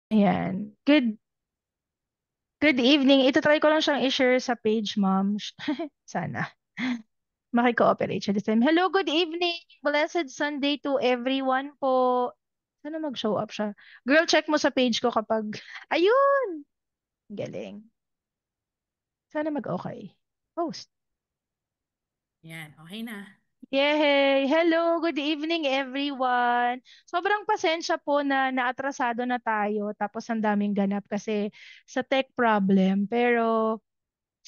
Ayan. Good evening. Ito-try ko lang siyang i-share sa page, ma'am. Sana. Maki-cooperate siya this time. Hello, good evening. Blessed Sunday to everyone po. Sana mag-show up siya. Girl, check mo sa page ko kapag... Ayun! Galing. Sana mag-okay. Post. Yan, okay na. Yay! Hello, good evening everyone. Sobrang pasensya po na naatrasado na tayo tapos ang daming ganap kasi sa tech problem. Pero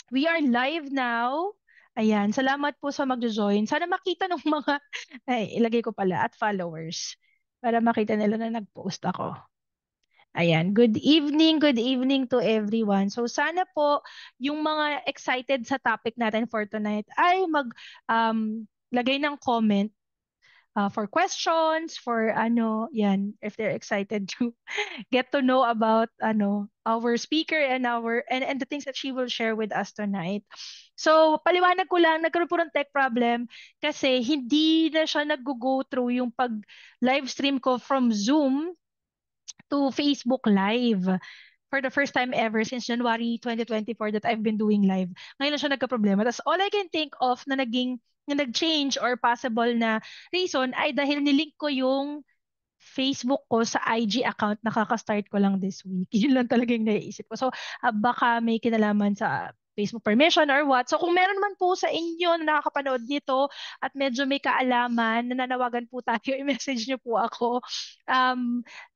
we are live now. Ayan, salamat po sa magjo-join. Sana makita ng mga, ay, ilagay ko pala, at followers para makita nila na nag-post ako. Ayan, good evening to everyone. So sana po yung mga excited sa topic natin for tonight ay lagay ng comment for questions, for yan, if they're excited to get to know about our speaker and and the things that she will share with us tonight. So, paliwanag ko lang, nagkaroon po ng tech problem kasi hindi na siya nag-go through yung pag live stream ko from Zoom to Facebook Live for the first time ever since January 2024 that I've been doing live. Ngayon lang siya nagka-problema. Tapos all I can think of na nag-change or possible na reason ay dahil nilink ko yung Facebook ko sa IG account na kaka-start ko lang this week. Yun lang talaga yung naiisip ko. So, baka may kinalaman sa Facebook permission or what. So, kung meron man po sa inyo na nakakapanood nito at medyo may kaalaman, nananawagan po tayo, i-message niyo po ako.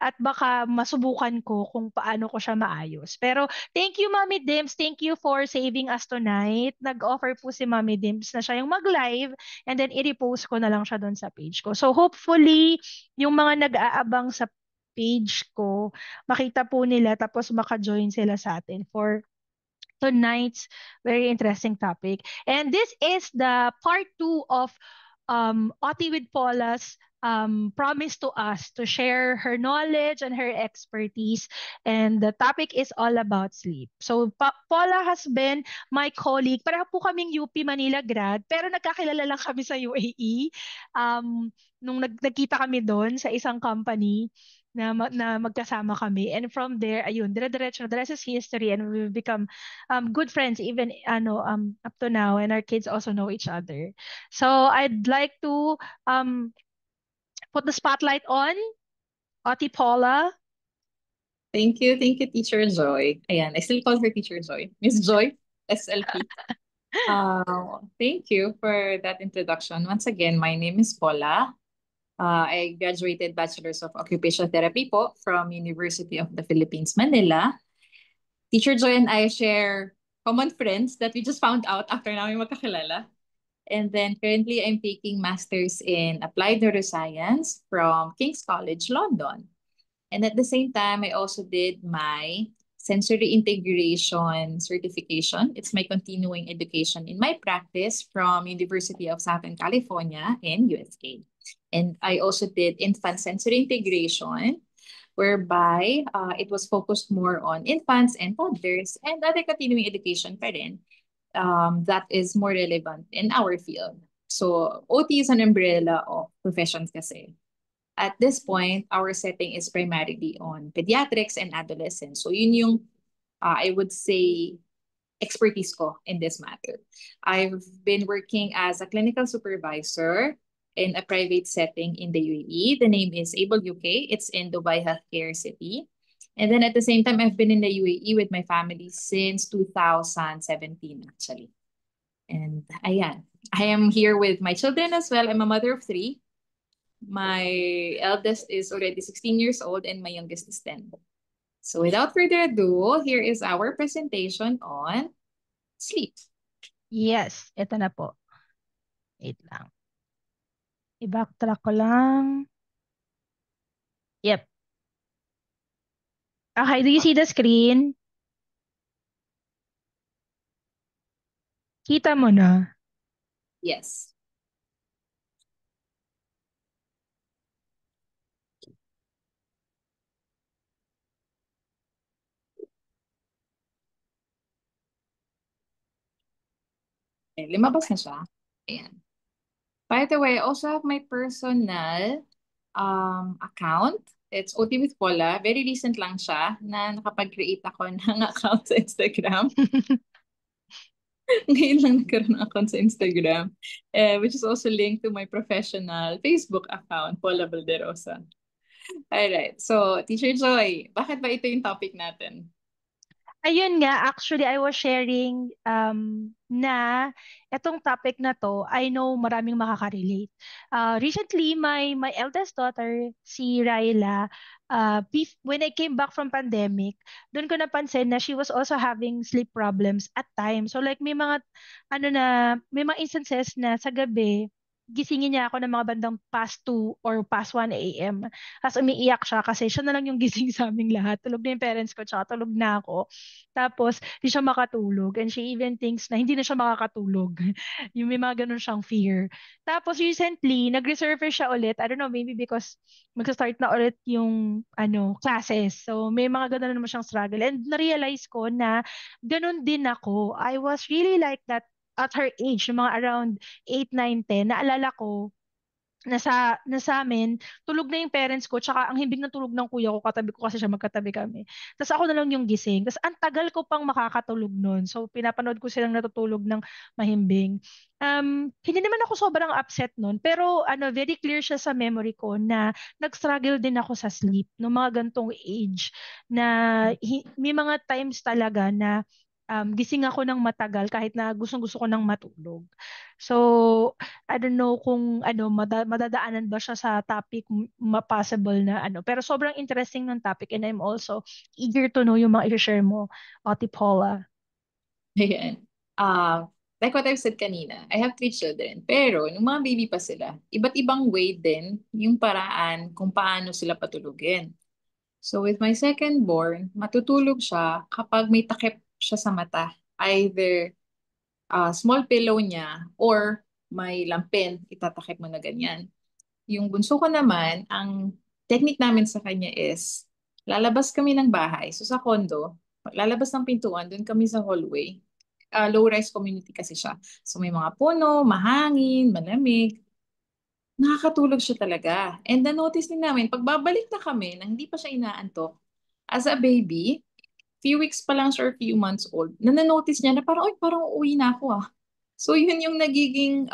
At baka masubukan ko kung paano ko siya maayos. Pero, thank you, Mommy Dims. Thank you for saving us tonight. Nag-offer po si Mommy Dims na siya yung mag-live and then i-repost ko na lang siya doon sa page ko. So, hopefully, yung mga nag-aabang sa page ko, makita po nila tapos maka-join sila sa atin for tonight's very interesting topic. And this is the part two of Oti with Paula's promise to us to share her knowledge and her expertise. And the topic is all about sleep. So Paula has been my colleague. Pareho po kaming UP Manila grad, pero nagkakilala lang kami sa UAE. Nung nagkita kami doon sa isang company na magkasama kami. And from there, ayun, dire-diretso, the rest is history and we've become good friends even up to now, and our kids also know each other. So I'd like to um put the spotlight on Oti Paula. Thank you, Teacher Joy. Ayan, I still call her Teacher Joy. Miss Joy, SLP. Thank you for that introduction. Once again, my name is Paula. I graduated Bachelor's of Occupational Therapy po from University of the Philippines, Manila. Teacher Joy and I share common friends that we just found out after namin magkakilala. And then currently, I'm taking Masters in Applied Neuroscience from King's College, London. And at the same time, I also did my sensory integration certification. It's my continuing education in my practice from University of Southern California in USA. And I also did infant sensory integration, whereby it was focused more on infants and toddlers and other continuing education pa rin, that is more relevant in our field. So OT is an umbrella of professions kasi. At this point, our setting is primarily on pediatrics and adolescents. So yun yung, I would say, expertise ko in this matter. I've been working as a clinical supervisor in a private setting in the UAE. The name is Able UK. It's in Dubai Healthcare City. And then at the same time, I've been in the UAE with my family since 2017, actually. And ayan, I am here with my children as well. I'm a mother of three. My eldest is already 16 years old and my youngest is 10. So without further ado, here is our presentation on sleep. Yes, ito na po. Wait lang. I-backtrack ko lang. Yep. Okay, do you see the screen? Kita mo na. Yes. Okay, lumabas na siya. Ayan. By the way, I also have my personal account. It's OT with Paula. Very recent lang siya na nakapag-create ako ng account sa Instagram. Ngayon lang nagkaroon ng account sa Instagram, which is also linked to my professional Facebook account, Paula Valderosa. Alright, so Teacher Joy, bakit ba ito yung topic natin? Ayun nga, actually, I was sharing na etong topic na to, I know maraming makaka-relate. Recently, my eldest daughter, si Raila, when I came back from pandemic, doon ko napansin na she was also having sleep problems at times. So like may mga instances na sa gabi, gisingin niya ako ng mga bandang past 2 or past 1 a.m. Tapos umiiyak siya kasi siya na lang yung gising sa aming lahat. Tulog na yung parents ko, tsaka tulog na ako. Tapos, di siya makatulog. And she even thinks na hindi na siya makakatulog. Yung may mga ganun siyang fear. Tapos, recently, nag-resurface siya ulit. I don't know, maybe because magsa-start na ulit yung classes. So, may mga ganun naman siyang struggle. And na-realize ko na ganun din ako. I was really like that at her age, yung mga around 8, 9, 10. Naalala ko, nasa amin, tulog na yung parents ko, tsaka ang himbing ng tulog ng kuya ko, katabi ko kasi siya, magkatabi kami. Tapos ako na lang yung gising. Tapos ang tagal ko pang makakatulog nun. So pinapanood ko silang natutulog ng mahimbing. Hindi naman ako sobrang upset nun, pero very clear siya sa memory ko na nag-struggle din ako sa sleep no mga gantong age na may mga times talaga na gising ako ng matagal kahit na gustong-gusto ko nang matulog. So, I don't know kung madadaanan ba siya sa topic possible na pero sobrang interesting ng topic and I'm also eager to know yung mga i-share mo, Ate Paula. Ayan. Like what I've said kanina, I have 3 children. Pero, nung mga baby pa sila, iba't ibang way din yung paraan kung paano sila patulugin. So, with my second born, matutulog siya kapag may takip siya sa mata. Either small pillow niya or may lampin, itatakip mo na ganyan. Yung bunso ko naman, ang technique namin sa kanya is, lalabas kami ng bahay. So sa condo, lalabas ng pintuan, doon kami sa hallway. Low-rise community kasi siya. So may mga puno, mahangin, malamig. Nakakatulog siya talaga. And na-notice din namin, pagbabalik na kami, nang hindi pa siya inaantok, as a baby, few weeks pa lang siya or few months old, na-notice niya na parang, oy, parang uuwi na ako ah. So yun yung nagiging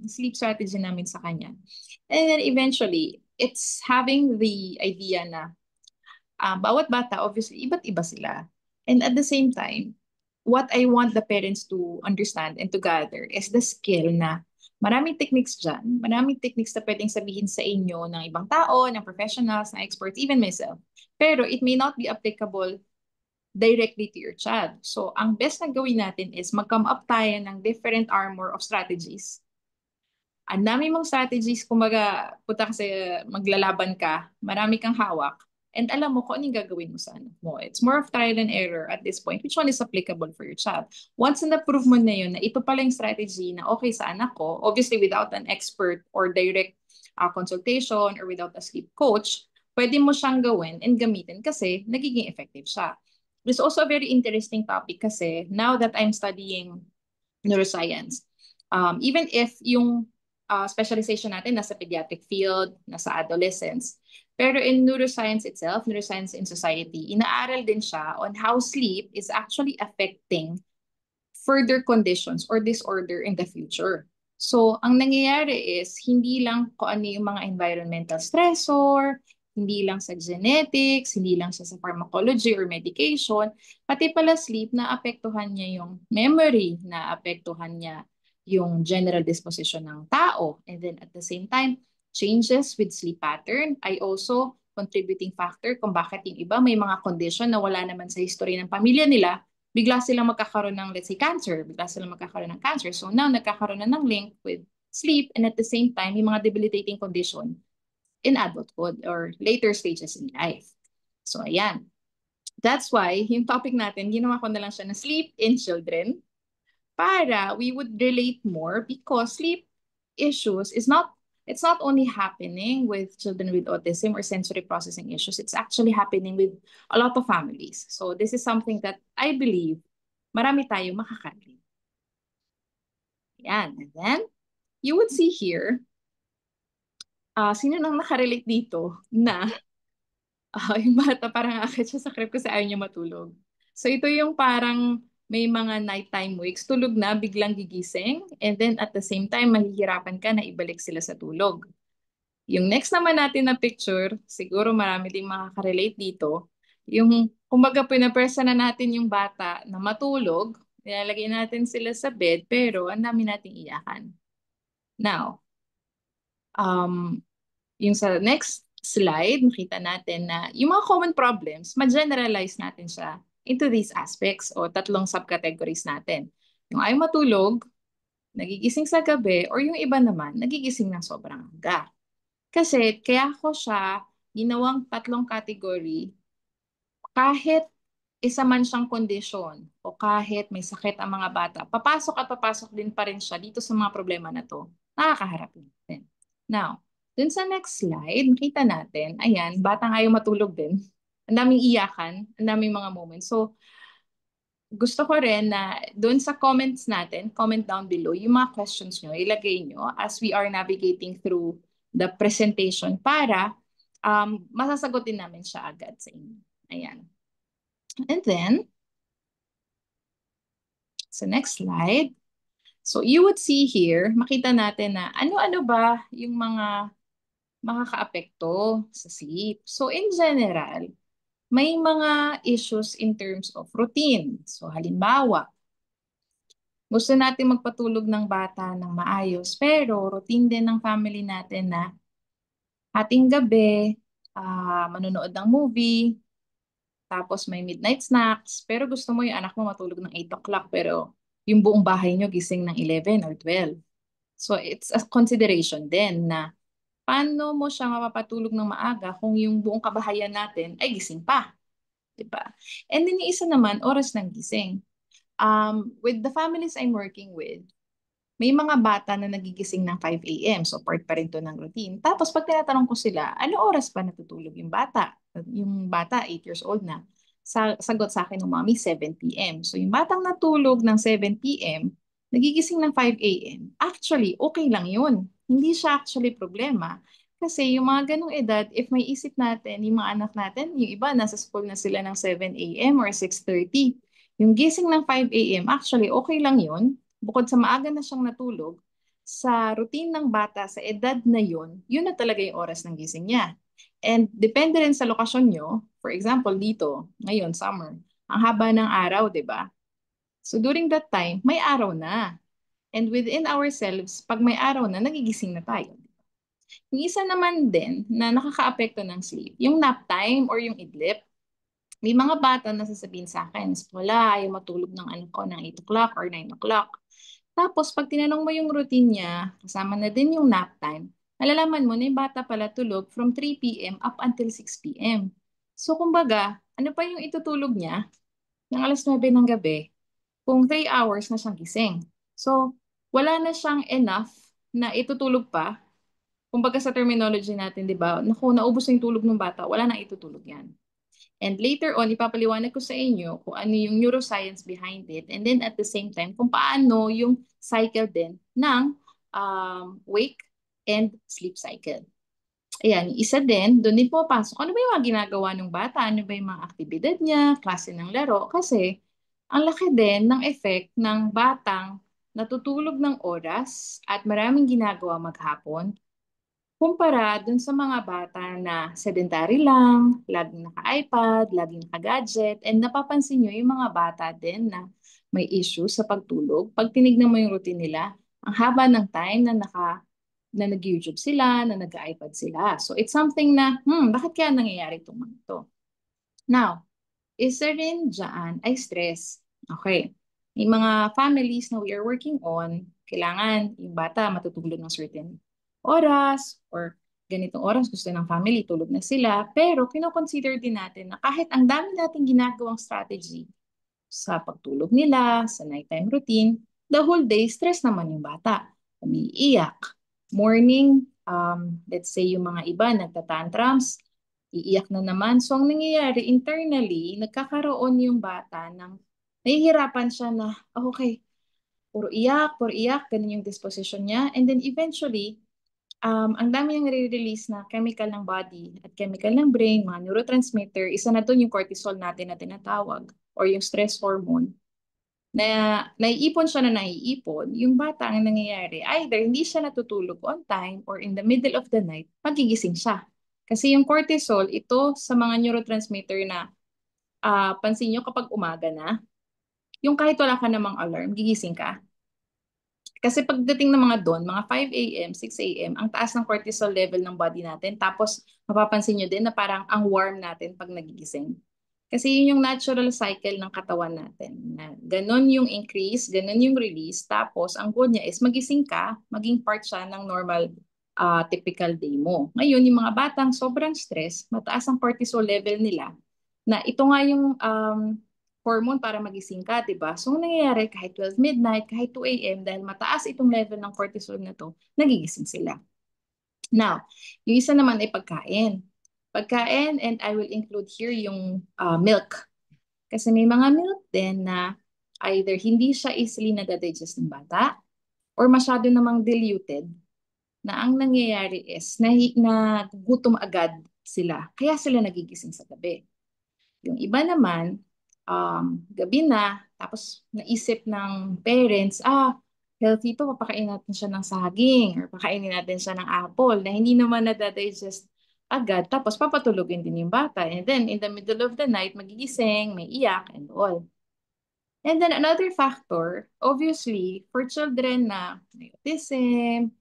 sleep strategy namin sa kanya. And then eventually, it's having the idea na bawat bata, obviously, iba't iba sila. And at the same time, what I want the parents to understand and to gather is the skill na maraming techniques dyan, maraming techniques na pwedeng sabihin sa inyo ng ibang tao, ng professionals, ng experts, even myself. Pero it may not be applicable directly to your child. So, ang best na gawin natin is mag-come up tayo ng different armor of strategies. Ang dami mong strategies, kumbaga, puta kasi maglalaban ka, marami kang hawak, and alam mo kung anong gagawin mo sa anak mo. It's more of trial and error at this point. Which one is applicable for your child? Once na-prove mo na yun, na ito pala yung strategy na okay sa anak ko, obviously without an expert or direct consultation or without a sleep coach, pwede mo siyang gawin and gamitin kasi nagiging effective siya. There's also a very interesting topic kasi now that I'm studying neuroscience, even if yung specialization natin nasa pediatric field, nasa adolescence, pero in neuroscience itself, neuroscience in society, inaaral din siya on how sleep is actually affecting further conditions or disorder in the future. So, ang nangyayari is, hindi lang kung ano yung mga environmental stressor, hindi lang sa genetics, hindi lang sa pharmacology or medication, pati pala sleep na apektuhan niya yung memory, na apektuhan niya yung general disposition ng tao. And then at the same time, changes with sleep pattern ay also contributing factor kung bakit yung iba may mga condition na wala naman sa history ng pamilya nila, bigla silang magkakaroon ng, let's say, cancer. Bigla silang magkakaroon ng cancer. So now, nagkakaroon na ng link with sleep and at the same time, yung mga debilitating condition in adulthood or later stages in life. So ayan. That's why, yung topic natin, ginawa ko na lang siya na sleep in children para we would relate more because sleep issues it's not only happening with children with autism or sensory processing issues, it's actually happening with a lot of families. So this is something that I believe marami tayo makaka-relate. Yan. And then, you would see here, sino nang nakarelate dito na Yung bata parang aakyat siya sa crib kasi ayaw niya matulog. So ito yung parang may mga nighttime wakes, tulog na, biglang gigising, and then at the same time, mahihirapan ka na ibalik sila sa tulog. Yung next naman natin na picture, siguro marami ding makaka-relate dito, yung kumbaga pinapresa na natin yung bata na matulog, nilalagay natin sila sa bed, pero ang dami nating iyakan. Now, um, yung sa next slide, makita natin na yung mga common problems, ma-generalize natin siya into these aspects o tatlong subcategories natin. Yung ayaw matulog, nagigising sa gabi, or yung iba naman, nagigising ng sobrang aga. Kasi kaya ko siya ginawang tatlong category kahit isa man siyang kondisyon o kahit may sakit ang mga bata, papasok at papasok din pa rin siya dito sa mga problema na to. Nakakaharap natin. Now, dun sa next slide, makita natin, ayan, batang ayaw matulog din. Ang daming iyakan, ang daming mga moments. So, gusto ko rin na doon sa comments natin, comment down below, yung mga questions nyo, ilagay nyo as we are navigating through the presentation para masasagutin namin siya agad sa inyo. Ayan. And then, sa next slide, so you would see here, makita natin na ano-ano ba yung mga makakaapekto sa sleep. So in general, may mga issues in terms of routine. So halimbawa, gusto natin magpatulog ng bata ng maayos, pero routine din ng family natin na hating gabi, manonood ng movie, tapos may midnight snacks, pero gusto mo yung anak mo matulog ng 8 o'clock, pero yung buong bahay nyo gising ng 11 or 12. So it's a consideration din na paano mo siya mapapatulog ng maaga kung yung buong kabahayan natin ay gising pa, 'di ba? And then yung isa naman, oras ng gising. With the families I'm working with, may mga bata na nagigising ng 5 a.m. So part pa rin to ng routine. Tapos pag tinatanong ko sila, ano oras ba natutulog yung bata? Yung bata, 8 years old na. Sagot sa akin ng mami, 7 p.m. So yung batang natulog ng 7 p.m., nagigising ng 5 a.m. Actually, okay lang yun. Hindi siya actually problema. Kasi yung mga ganong edad, if may isip natin, yung mga anak natin, yung iba nasa school na sila ng 7 a.m. or 6:30. Yung gising ng 5 a.m., actually okay lang yun. Bukod sa maaga na siyang natulog, sa routine ng bata sa edad na yun, yun na talaga yung oras ng gising niya. And depende rin sa lokasyon nyo, for example, dito, ngayon, summer, ang haba ng araw, di ba? So during that time, may araw na. And within ourselves, pag may araw na, nagigising na tayo. Yung isa naman din na nakakaapekto ng sleep, yung nap time or yung idlip. May mga bata na sasabihin sa akin, wala, ayaw matulog ng anak ko ng 8 o'clock or 9 o'clock. Tapos, pag tinanong mo yung routine niya, kasama na din yung nap time, malalaman mo na yung bata pala tulog from 3 p.m. up until 6 p.m. So, kumbaga, ano pa yung itutulog niya ng alas 9 ng gabi kung 3 hours na siyang gising. So, wala na siyang enough na itutulog pa. Kumbaga sa terminology natin, di ba? Naku, naubos na yung tulog ng bata, wala na itutulog yan. And later on, ipapaliwanag ko sa inyo kung ano yung neuroscience behind it. And then at the same time, kung paano yung cycle din ng wake and sleep cycle. Ayan, isa din, doon din pumapasok. Ano ba yung mga ginagawa ng bata? Ano ba yung mga aktibidad niya, klase ng laro? Kasi ang laki din ng effect ng batang natutulog ng oras at maraming ginagawa maghapon kumpara dun sa mga bata na sedentary lang, laging naka-iPad, laging naka-gadget, and napapansin nyo yung mga bata din na may issue sa pagtulog. Pag tinignan mo yung routine nila, ang haba ng time na nag-YouTube sila, na nag-iPad sila. So it's something na, bakit kaya nangyayari itong mga ito? Now, isa rin dyan ay stress. Okay. May mga families na we are working on, kailangan yung bata matutulog ng certain oras or ganitong oras gusto ng family, tulog na sila. Pero kino-consider din natin na kahit ang dami nating ginagawang strategy sa pagtulog nila, sa nighttime routine, the whole day, stress naman yung bata. Umiiyak. Morning, let's say yung mga iba, nagtatantrums, iiyak na naman. So, ang nangyayari internally, nagkakaroon yung bata ng nahihirapan siya na, okay, puro iyak, ganun yung disposition niya. And then eventually, ang dami niyang nire-release na chemical ng body at chemical ng brain, mga neurotransmitter, isa na doon yung cortisol natin na tinatawag or yung stress hormone na naiipon siya na naiipon, yung bata ang nangyayari, either hindi siya natutulog on time or in the middle of the night, magigising siya. Kasi yung cortisol, ito sa mga neurotransmitter na pansin nyo kapag umaga na, yung kahit wala ka namang alarm, gigising ka. Kasi pagdating ng mga doon, mga 5 a.m., 6 a.m., ang taas ng cortisol level ng body natin. Tapos mapapansin nyo din na parang ang warm natin pag nagigising. Kasi yun yung natural cycle ng katawan natin. Na ganon yung increase, ganon yung release. Tapos ang goal niya is magising ka, maging part siya ng normal typical day mo. Ngayon, yung mga batang sobrang stress, mataas ang cortisol level nila, na ito nga yung hormone para magising ka, di ba? So, nangyayari kahit 12 midnight, kahit 2 a.m., dahil mataas itong level ng cortisol na to, nagigising sila. Now, yung isa naman ay pagkain. Pagkain, and I will include here yung milk. Kasi may mga milk din na either hindi siya easily nadadigest ng bata or masyado namang diluted na ang nangyayari is na gutom agad sila. Kaya sila nagigising sa gabi. Yung iba naman, gabi na, tapos naisip ng parents, healthy to, papakain natin siya ng saging or pakainin natin siya ng apple na hindi naman nadadigest agad, tapos papatulogin din yung bata. And then, in the middle of the night, magigising, may iyak, and all. And then, another factor, obviously, for children na may autism,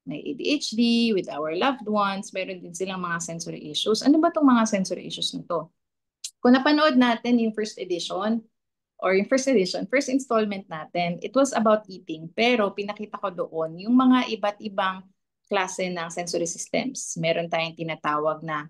may ADHD, with our loved ones, meron din silang mga sensory issues. Ano ba itong mga sensory issues na to? Kung napanood natin yung first installment natin, it was about eating. Pero pinakita ko doon yung mga iba't ibang klase ng sensory systems. Meron tayong tinatawag na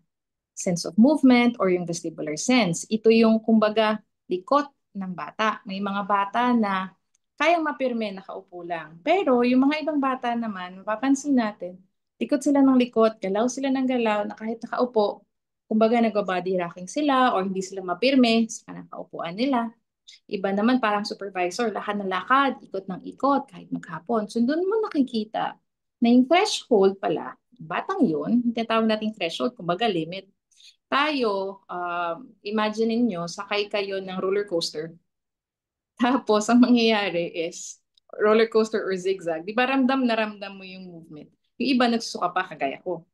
sense of movement or yung vestibular sense. Ito yung kumbaga likot ng bata. May mga bata na kayang mapirme, nakaupo lang. Pero yung mga ibang bata naman, mapapansin natin, likot sila ng likot, galaw sila ng galaw, na kahit nakaupo, kumbaga nagwa-body rocking sila or hindi sila mapirme sa nakaupuan nila. Iba naman parang supervisor, lakad na lakad, ikot ng ikot kahit maghapon. So doon mo nakikita na yung threshold pala, batang yun, tinatawag nating threshold, kumbaga limit. Tayo, imagine niyo sakay kayo ng roller coaster. Tapos, ang mangyayari is, roller coaster or zigzag, di ba ramdam na ramdam mo yung movement? Yung iba nagsusuka pa kagaya ko.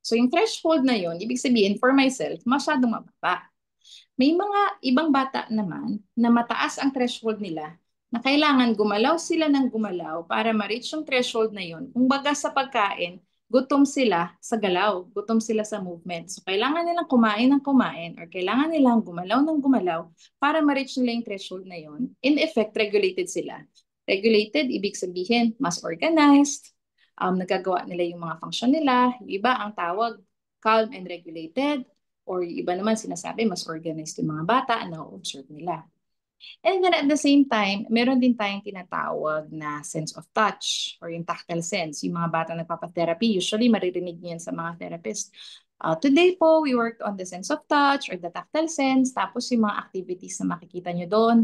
So, yung threshold na yun, ibig sabihin, for myself, masyadong mababa. May mga ibang bata naman na mataas ang threshold nila na kailangan gumalaw sila ng gumalaw para ma-reach yung threshold na yun. Kung baga sa pagkain, gutom sila sa galaw, gutom sila sa movement. So, kailangan nilang kumain ng kumain or kailangan nilang gumalaw ng gumalaw para ma-reach nila yung threshold na yun. In effect, regulated sila. Regulated, ibig sabihin, mas organized, nagagawa nila yung mga function nila. Yung iba ang tawag, calm and regulated, or yung iba naman sinasabi, mas organized yung mga bata na observe nila. And then at the same time, meron din tayong tinatawag na sense of touch or yung tactile sense. Yung mga bata nagpapatherapy, usually maririnig niyo yan sa mga therapist. Today po, we worked on the sense of touch or the tactile sense. Tapos yung mga activities na makikita nyo doon,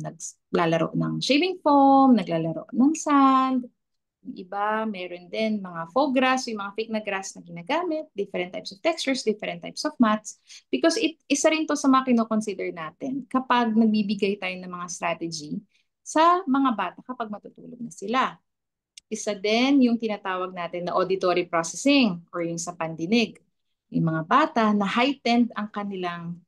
naglalaro ng shaving foam, naglalaro ng sand. Yung iba, meron din mga faux grass, yung mga fake na grass na ginagamit, different types of textures, different types of mats. Because isa rin to sa mga kinoconsider natin kapag nagbibigay tayo ng mga strategy sa mga bata kapag matutulog na sila. Isa din yung tinatawag natin na auditory processing or yung sa pandinig. Yung mga bata na heightened ang kanilang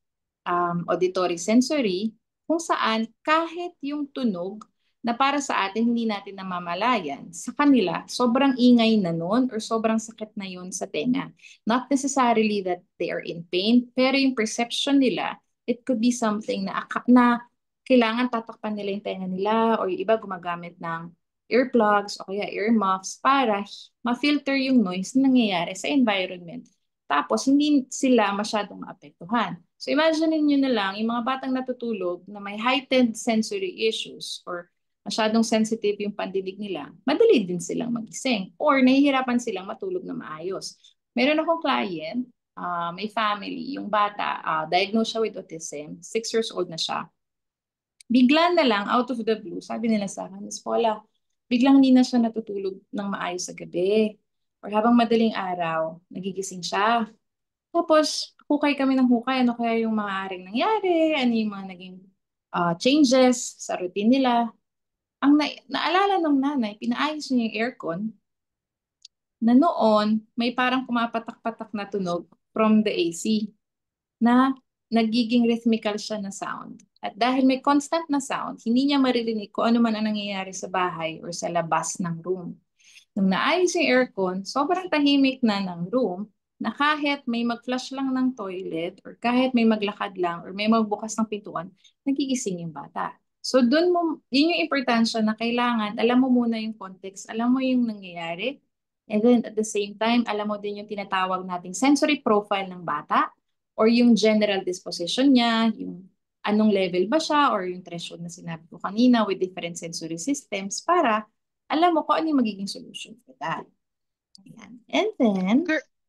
auditory sensory kung saan kahit yung tunog na para sa atin hindi natin namamalayan, sa kanila sobrang ingay na nun or sobrang sakit na yun sa tenga. Not necessarily that they are in pain, pero yung perception nila, it could be something na kailangan tatakpan nila yung tenga nila or yung iba gumagamit ng earplugs o kaya earmuffs para ma-filter yung noise na nangyayari sa environment. Tapos, hindi sila masyadong maapektuhan. So, imagine niyo na lang, yung mga batang natutulog na may heightened sensory issues or masyadong sensitive yung pandinig nila, madali din silang magising or nahihirapan silang matulog na maayos. Meron akong client, may family, yung bata, diagnosed siya with autism, 6 years old na siya. Bigla na lang, out of the blue, sabi nila sa akin, Miss Paula, biglang hindi na siya natutulog ng maayos sa gabi. or habang madaling araw, nagigising siya. Tapos, hukay kami ng hukay. Ano kaya yung maaaring nangyari? Ano yung mga naging changes sa routine nila? Ang naalala ng nanay, pinaayos niya yung aircon na noon may parang pumapatak-patak na tunog from the AC na nagiging rhythmical siya na sound. At dahil may constant na sound, hindi niya maririnig kung ano man ang nangyayari sa bahay or sa labas ng room. Nung naayos yung aircon, sobrang tahimik na ng room na kahit may mag-flush lang ng toilet or kahit may maglakad lang or may magbukas ng pintuan, nagigising yung bata. So doon mo, yun yung importansya na kailangan, alam mo muna yung context, alam mo yung nangyayari, and then at the same time, alam mo din yung tinatawag nating sensory profile ng bata or yung general disposition niya, yung anong level ba siya or yung threshold na sinabi ko kanina with different sensory systems para alam mo kung ano yung magiging solution for that. Ayan. And then,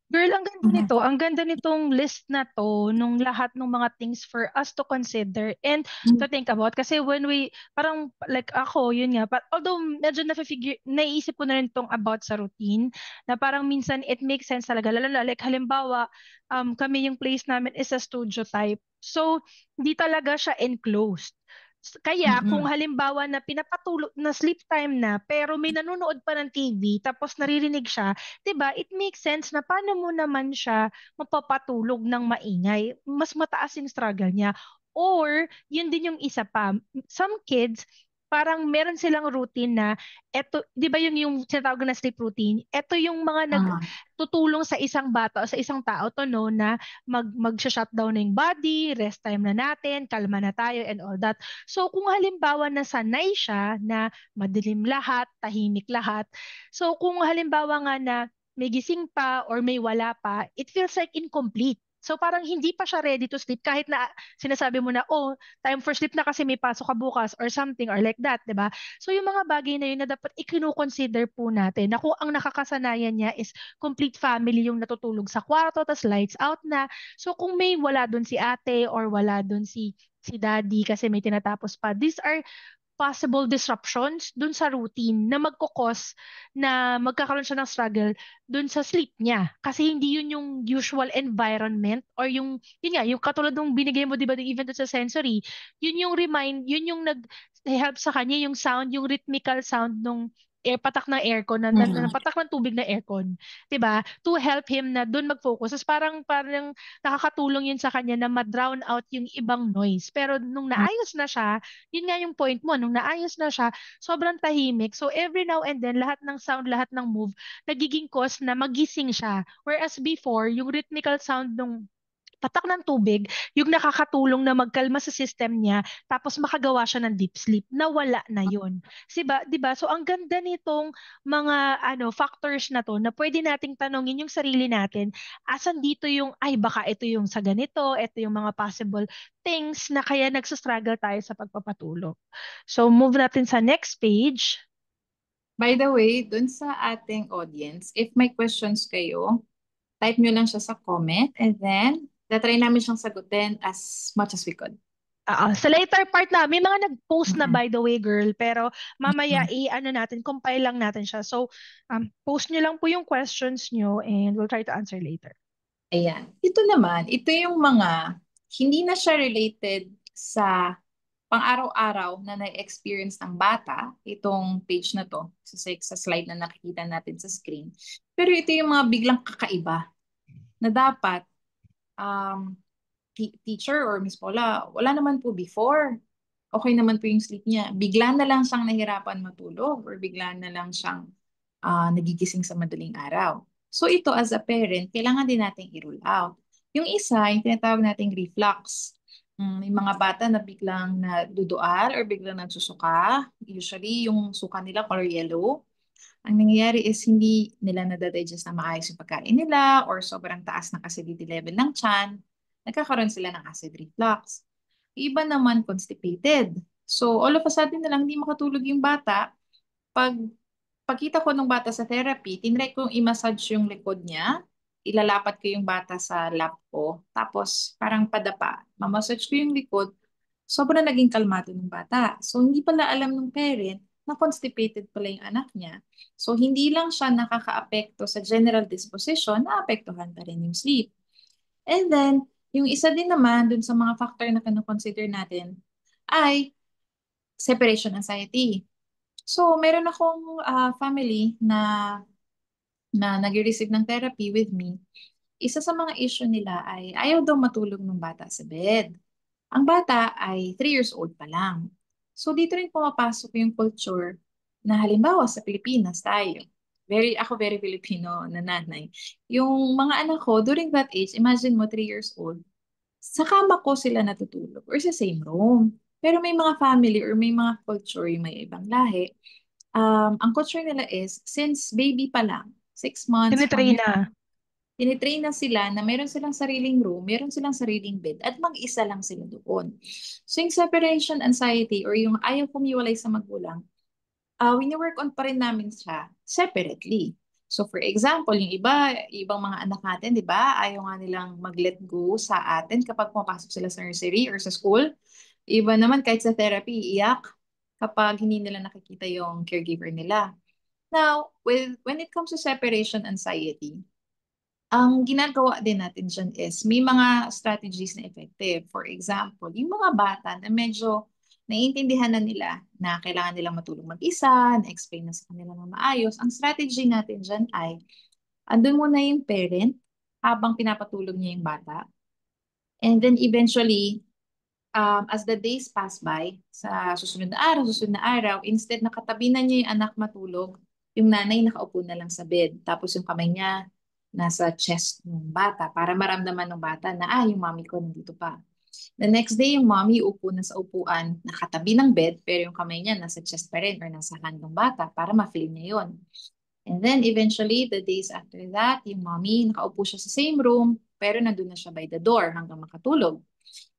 Girl, ang ganda nito. Ang ganda nitong list na to nung lahat ng mga things for us to consider and to think about. Kasi when we, parang like ako, yun nga, although medyo naiisip ko na rin tong about sa routine, na parang minsan it makes sense talaga. Lalo na like halimbawa, kami yung place namin is a studio type. So, hindi talaga siya enclosed. Kaya kung halimbawa na pinapatulog na sleep time na pero may nanonood pa ng TV tapos naririnig siya, 'di ba? It makes sense na paano mo naman siya mapapatulog ng maingay. Mas mataas yung struggle niya. Or yun din yung isa pa. Some kids parang meron silang routine na eto, 'di ba yung tinatawag na sleep routine? Ito yung mga nagtutulong sa isang bata o sa isang tao to know na mag-shutdown na yung body, rest time na natin, kalma na tayo and all that. So kung halimbawa na sanay siya na madilim lahat, tahimik lahat. So kung halimbawa nga na may gising pa or may wala pa, it feels like incomplete. So parang hindi pa siya ready to sleep kahit na sinasabi mo na, oh, time for sleep na kasi may pasok ka bukas or something or like that, 'di ba? So yung mga bagay na yun na dapat i-consider po natin na kung ang nakakasanayan niya is complete family yung natutulog sa kwarto, tas lights out na. So kung may wala doon si ate or wala doon si daddy kasi may tinatapos pa. These are possible disruptions dun sa routine na magkukos na magkakaroon siya ng struggle dun sa sleep niya. Kasi hindi yun yung usual environment or yun nga, yung katulad nung binigay mo, di ba, even dun sa sensory, yun yung nag-help sa kanya, yung sound, yung rhythmical sound nung patak ng aircon, patak ng tubig na aircon, 'di ba? To help him na doon mag-focus. Tapos parang nakakatulong yun sa kanya na ma-drown out yung ibang noise. Pero nung naayos na siya, yun nga yung point mo, nung naayos na siya, sobrang tahimik. So every now and then, lahat ng sound, lahat ng move, nagiging cause na magising siya. Whereas before, yung rhythmical sound nung patak ng tubig, yung nakakatulong na magkalma sa system niya, tapos makagawa siya ng deep sleep, nawala na yun. Di ba? So ang ganda nitong mga factors na to na pwede nating tanongin yung sarili natin, asan dito yung, ay baka ito yung sa ganito, ito yung mga possible things na kaya nagsastruggle tayo sa pagpapatulog. So move natin sa next page. By the way, dun sa ating audience, if may questions kayo, type nyo lang siya sa comment and then tatry namin siyang sagutin as much as we could. Sa later part na, may mga nag-post na by the way, girl, pero mamaya compile lang natin siya. So, post nyo lang po yung questions nyo and we'll try to answer later. Ayan. Ito naman, ito yung mga hindi na siya related sa pang-araw-araw na na-experience ng bata, itong page na to, sa slide na nakikita natin sa screen. Pero ito yung mga biglang kakaiba na dapat teacher or Miss Paula, wala naman po before. Okay naman po yung sleep niya. Bigla na lang siyang nahirapan matulog or bigla na lang siyang nagigising sa madaling araw. So ito as a parent, kailangan din nating i-rule out. Yung isa, yung tinatawag nating reflux. May mga bata na biglang nadudual or biglang nagsusuka. Usually, yung suka nila color yellow. Ang nangyayari is hindi nila nadadigest na maayos yung pagkain nila or sobrang taas ng acidity level ng tiyan. Nagkakaroon sila ng acid reflux. Iba naman constipated. So, all of a sudden na lang hindi makatulog yung bata. Pagkita ko ng bata sa therapy, tinry kong i-massage yung likod niya. Ilalapat ko yung bata sa lap ko. Tapos, parang padapa. Mamassage ko yung likod. Sobrang naging kalmado ng bata. So, hindi pala alam ng parent na constipated pala yung anak niya. So, hindi lang siya nakaka-apekto sa general disposition, naapektuhan pa rin yung sleep. And then, yung isa din naman dun sa mga factor na kino-consider natin ay separation anxiety. So, meron akong family na nag-receive ng therapy with me. Isa sa mga issue nila ay ayaw daw matulog ng bata sa bed. Ang bata ay 3 years old pa lang. So dito rin pumapasok yung culture na halimbawa sa Pilipinas tayo. Ako very Filipino na nanay. Yung mga anak ko during that age, imagine mo 3 years old, sa kama ko sila natutulog or sa same room. Pero may mga family or may mga culture, yung may ibang lahi, ang culture nila is since baby pa lang, 6 months, 1 Tinitrain year, na. tinitrain na sila na meron silang sariling room, meron silang sariling bed, at mag-isa lang sila doon. So yung separation anxiety or yung ayaw kumiwalay sa magulang, wini-work on pa rin namin siya separately. So for example, yung ibang mga anak natin, di ba, ayaw nga nilang mag-let go sa atin kapag pumapasok sila sa nursery or sa school. Iba naman kahit sa therapy, iyak kapag hindi nila nakikita yung caregiver nila. Now, when it comes to separation anxiety, ang ginagawa din natin dyan is may mga strategies na effective. For example, yung mga bata na medyo naiintindihan na nila na kailangan nilang matulog mag-isa, na-explain na sa kanila ng maayos, ang strategy natin dyan ay andun muna yung parent habang pinapatulog niya yung bata. And then eventually, as the days pass by, sa susunod na araw, instead na katabi na niya yung anak matulog, yung nanay nakaupo na lang sa bed. Tapos yung kamay niya nasa chest ng bata para maramdaman ng bata na, yung mommy ko nandito pa. The next day, yung mommy upo na sa upuan, nakatabi ng bed, pero yung kamay niya nasa chest pa rin or nasa hand ng bata para ma-feel niya yun. And then eventually, the days after that, yung mommy nakaupo siya sa same room, pero nandun na siya by the door hanggang makatulog.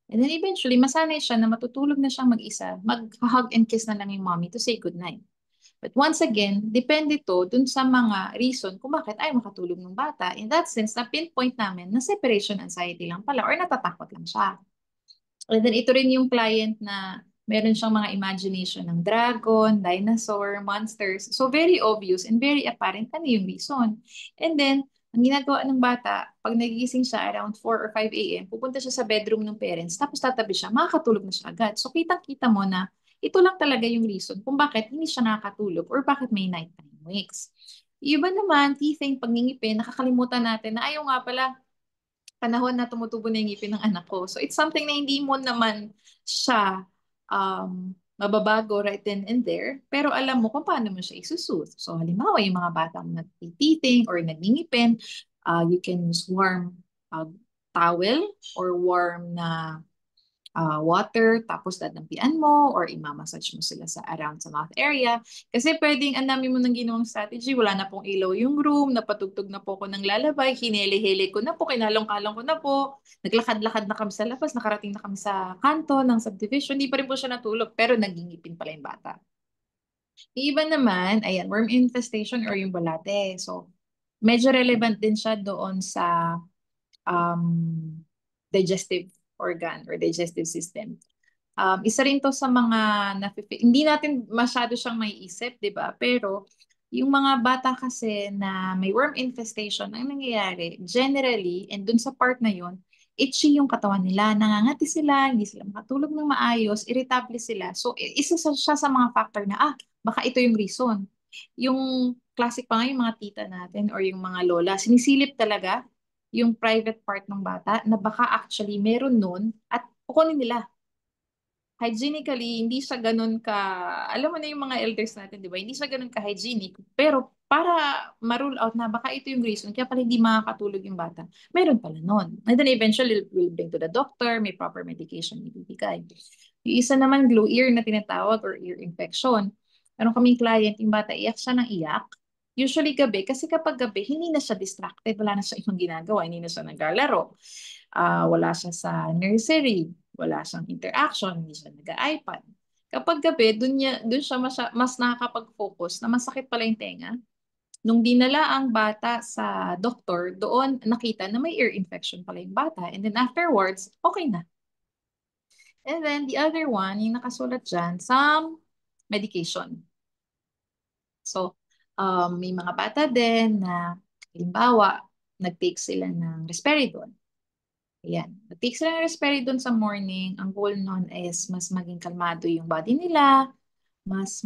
And then eventually, masanay siya na matutulog na siyang mag-isa, mag-hug and kiss na lang yung mommy to say goodnight. But once again, depende to dun sa mga reason kung bakit ay makatulog ng bata. In that sense, na-pinpoint namin na separation anxiety lang pala or natatakot lang siya. And then ito rin yung client na meron siyang mga imagination ng dragon, dinosaur, monsters. So very obvious and very apparent ano yung reason. And then, ang ginagawa ng bata, pag nagigising siya around 4 or 5 a.m., pupunta siya sa bedroom ng parents, tapos tatabi siya, makakatulog na siya agad. So kitang-kita mo na ito lang talaga yung reason kung bakit hindi siya nakakatulog or bakit may nighttime wakes. Yung iba naman, teething, pagngingipin, nakakalimutan natin na ayaw nga pala, panahon na tumutubo na yung ngipin ng anak ko. So it's something na hindi mo naman siya mababago right then and there, pero alam mo kung paano mo siya isusoothe. So halimbawa, yung mga batang nagtititing or nagngingipin, you can use warm towel or warm na water, tapos dadampian mo or imamassage mo sila sa around sa mouth area. Kasi pwedeng ang dami mo nang ginawang strategy, wala na pong ilaw yung room, napatugtog na po ako ng lalabay, hinele-hele ko na po, kinalong-kalong ko na po, naglakad-lakad na kami sa labas, nakarating na kami sa kanto ng subdivision, hindi pa rin po siya natulog, pero nagingipin pala yung bata. Yung iba naman, ayan, worm infestation or yung balate. So, medyo relevant din siya doon sa digestive organ or digestive system. Isa rin to sa mga hindi natin masyado siyang maiisip, di ba? Pero yung mga bata kasi na may worm infestation, ang nangyayari, generally, and dun sa part na yun, itchy yung katawan nila, nangangati sila, hindi sila makatulog ng maayos, irritable sila. So, isa siya sa mga factor na, baka ito yung reason. Yung classic pa nga yung mga tita natin or yung mga lola, sinisilip talaga yung private part ng bata na baka actually meron nun at kukunin nila. Hygienically, hindi siya ganun ka, alam mo na yung mga elders natin, di ba? Hindi siya ganun ka-hygienic. Pero para ma-rule out na baka ito yung reason, kaya pala hindi makakatulog yung bata, meron pala nun. And then eventually, we'll bring to the doctor, may proper medication ibibigay. Yung isa naman, glue ear na tinatawag or ear infection. Meron kaming client, yung bata, iyak siya ng iyak. Usually gabi, kasi kapag gabi, hindi na siya distracted, wala na siya ibang ginagawa, hindi na siya naglalaro. Wala siya sa nursery, wala siyang interaction, hindi siya nag-iPad. Kapag gabi, dun siya mas nakakapag-focus na masakit pala yung tenga. Nung dinala ang bata sa doktor, doon nakita na may ear infection pala yung bata. And then afterwards, okay na. And then the other one, yung nakasulat dyan, some medication. So, may mga bata din na, halimbawa, nag-take sila ng risperidone. Ayan. Nag-take sila ng risperidone sa morning. Ang goal nun is mas maging kalmado yung body nila, mas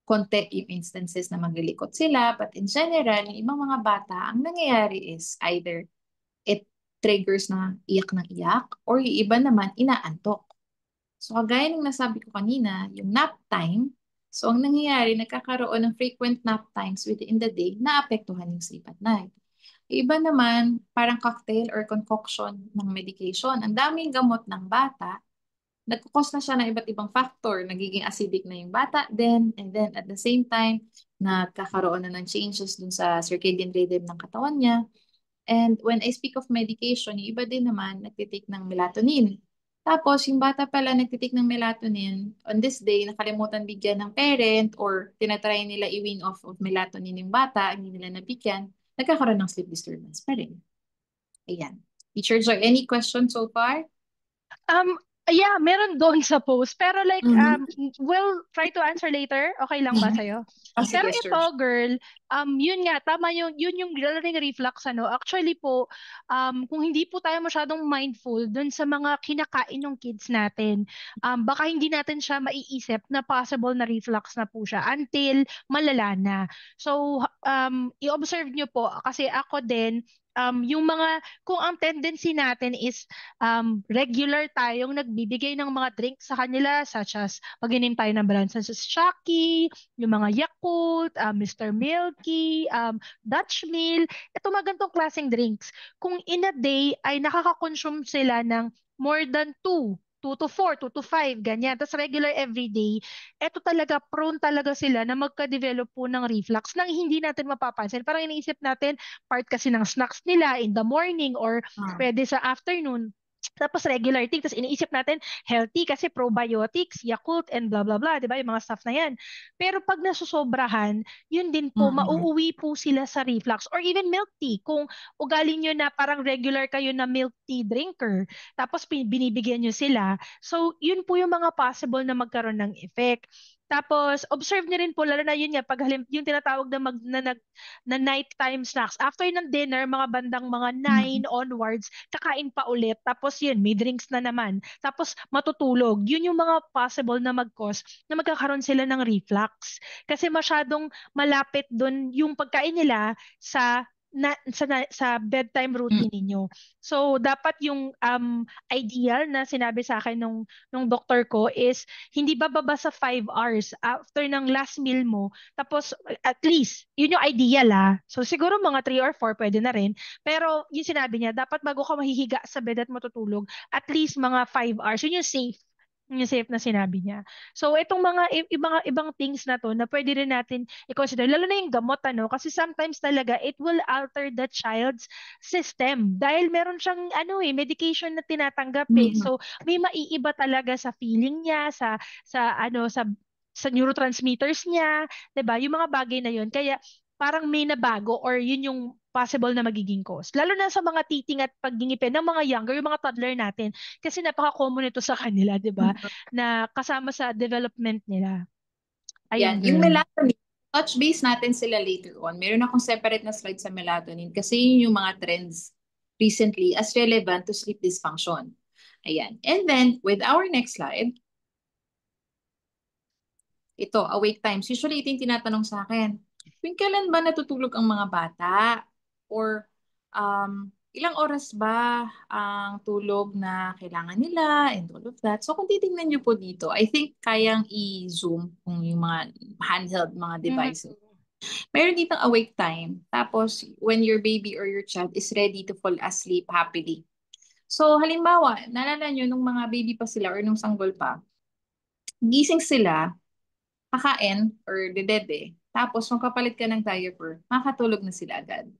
konti yung instances na maglilikot sila. But in general, yung ibang mga bata, ang nangyayari is either it triggers na iyak ng iyak or yung iba naman inaantok. So kagaya ng nasabi ko kanina, yung nap time, so ang nangyayari, nagkakaroon ng frequent nap times within the day na apektuhan yung sleep at night. Yung iba naman, parang cocktail or concoction ng medication. Ang daming gamot ng bata, nagkukos na siya ng iba't ibang factor. Nagiging acidic na yung bata then, and then at the same time, nagkakaroon na ng changes dun sa circadian rhythm ng katawan niya. And when I speak of medication, yung iba din naman nagtitake ng melatonin. Tapos, yung bata pala nagtitake ng melatonin, on this day, nakalimutan bigyan ng parent or tinatry nila i-wean off of melatonin yung bata, hindi nila nabigyan, nagkakaroon ng sleep disturbance pa rin. Ayan. Teacher Joy, any questions so far? Yeah, meron doon sa post. Pero like, Mhm. we'll try to answer later. Okay lang ba sa'yo? Oh, Pero sige, ito, sure. girl, yun nga, tama yun yung learning reflux, ano. Actually po, kung hindi po tayo masyadong mindful dun sa mga kinakain ng kids natin, baka hindi natin siya maiisip na possible na reflux na po siya until malala na. So, i-observe nyo po, kasi ako din, yung mga, kung ang tendency natin is regular tayong nagbibigay ng mga drinks sa kanila such as pag-inom tayo ng brand such as Shaki, yung mga Yakult, Mr. Milky, Dutch Mill, ito mga ganitong klaseng drinks. Kung in a day ay nakaka-consume sila ng more than 2 to 4, 2 to 5, ganyan. Tapos regular everyday, eto talaga, prone talaga sila na magka-develop po ng reflux nang hindi natin mapapansin. Parang iniisip natin, part kasi ng snacks nila in the morning or Ah. pwede sa afternoon. Tapos regular thing, tapos iniisip natin healthy kasi probiotics, Yakult, and blah blah blah, 'di ba? Yung mga stuff na 'yan. Pero pag nasusobrahan, yun din po, Mhm. mauuwi po sila sa reflux or even milk tea. Kung ugali nyo na parang regular kayo na milk tea drinker, tapos binibigyan nyo sila, so yun po yung mga possible na magkaroon ng effect. Tapos, observe niyo rin po, lalo na yun nga, pag yung tinatawag na, na nighttime snacks. After ng dinner, mga bandang mga 9 Mhm. onwards, kakain pa ulit. Tapos yun, may drinks na naman. Tapos matutulog. Yun yung mga possible na mag-cause na magkakaroon sila ng reflux. Kasi masyadong malapit dun yung pagkain nila sa bedtime routine ninyo. So, dapat yung ideal na sinabi sa akin nung doktor ko is hindi bababa sa 5 hours after ng last meal mo. Tapos, at least, yun yung ideal So, siguro mga 3 or 4 pwede na rin. Pero, yung sinabi niya, dapat bago ka mahihiga sa bed at matutulog, at least mga 5 hours. Yun yung safe. Yun yung safe na sinabi niya. So, itong mga ibang things na to na pwede rin natin i-consider, lalo na yung gamot, kasi sometimes talaga it will alter the child's system dahil meron siyang medication na tinatanggap Mhm. So, may maiiba talaga sa feeling niya, sa neurotransmitters niya, 'di ba? Yung mga bagay na yun. Kaya parang may nabago or yun yung possible na magiging cause. Lalo na sa mga titing at pagngingipin ng mga younger, yung mga toddler natin. Kasi napaka-common ito sa kanila, 'di ba? Mhm. Na kasama sa development nila. Yan. Ayun, Yung girl. melatonin, touch base natin sila later on. Meron akong separate na slide sa melatonin kasi yun yung mga trends recently as relevant to sleep dysfunction. Ayan. And then, with our next slide, ito, awake times. Usually, ito yung tinatanong sa akin. Kung kailan ba natutulog ang mga bata? Or ilang oras ba ang tulog na kailangan nila and all of that. So kung titingnan nyo po dito, I think kayang i-zoom kung yung mga handheld mga Mhm. devices. Meron ditong awake time. Tapos when your baby or your child is ready to fall asleep happily. So halimbawa, naalala nyo nung mga baby pa sila or nung sanggol pa, gising sila, kakain or dedede. Tapos kung kapalit ka ng diaper, makakatulog na sila agad.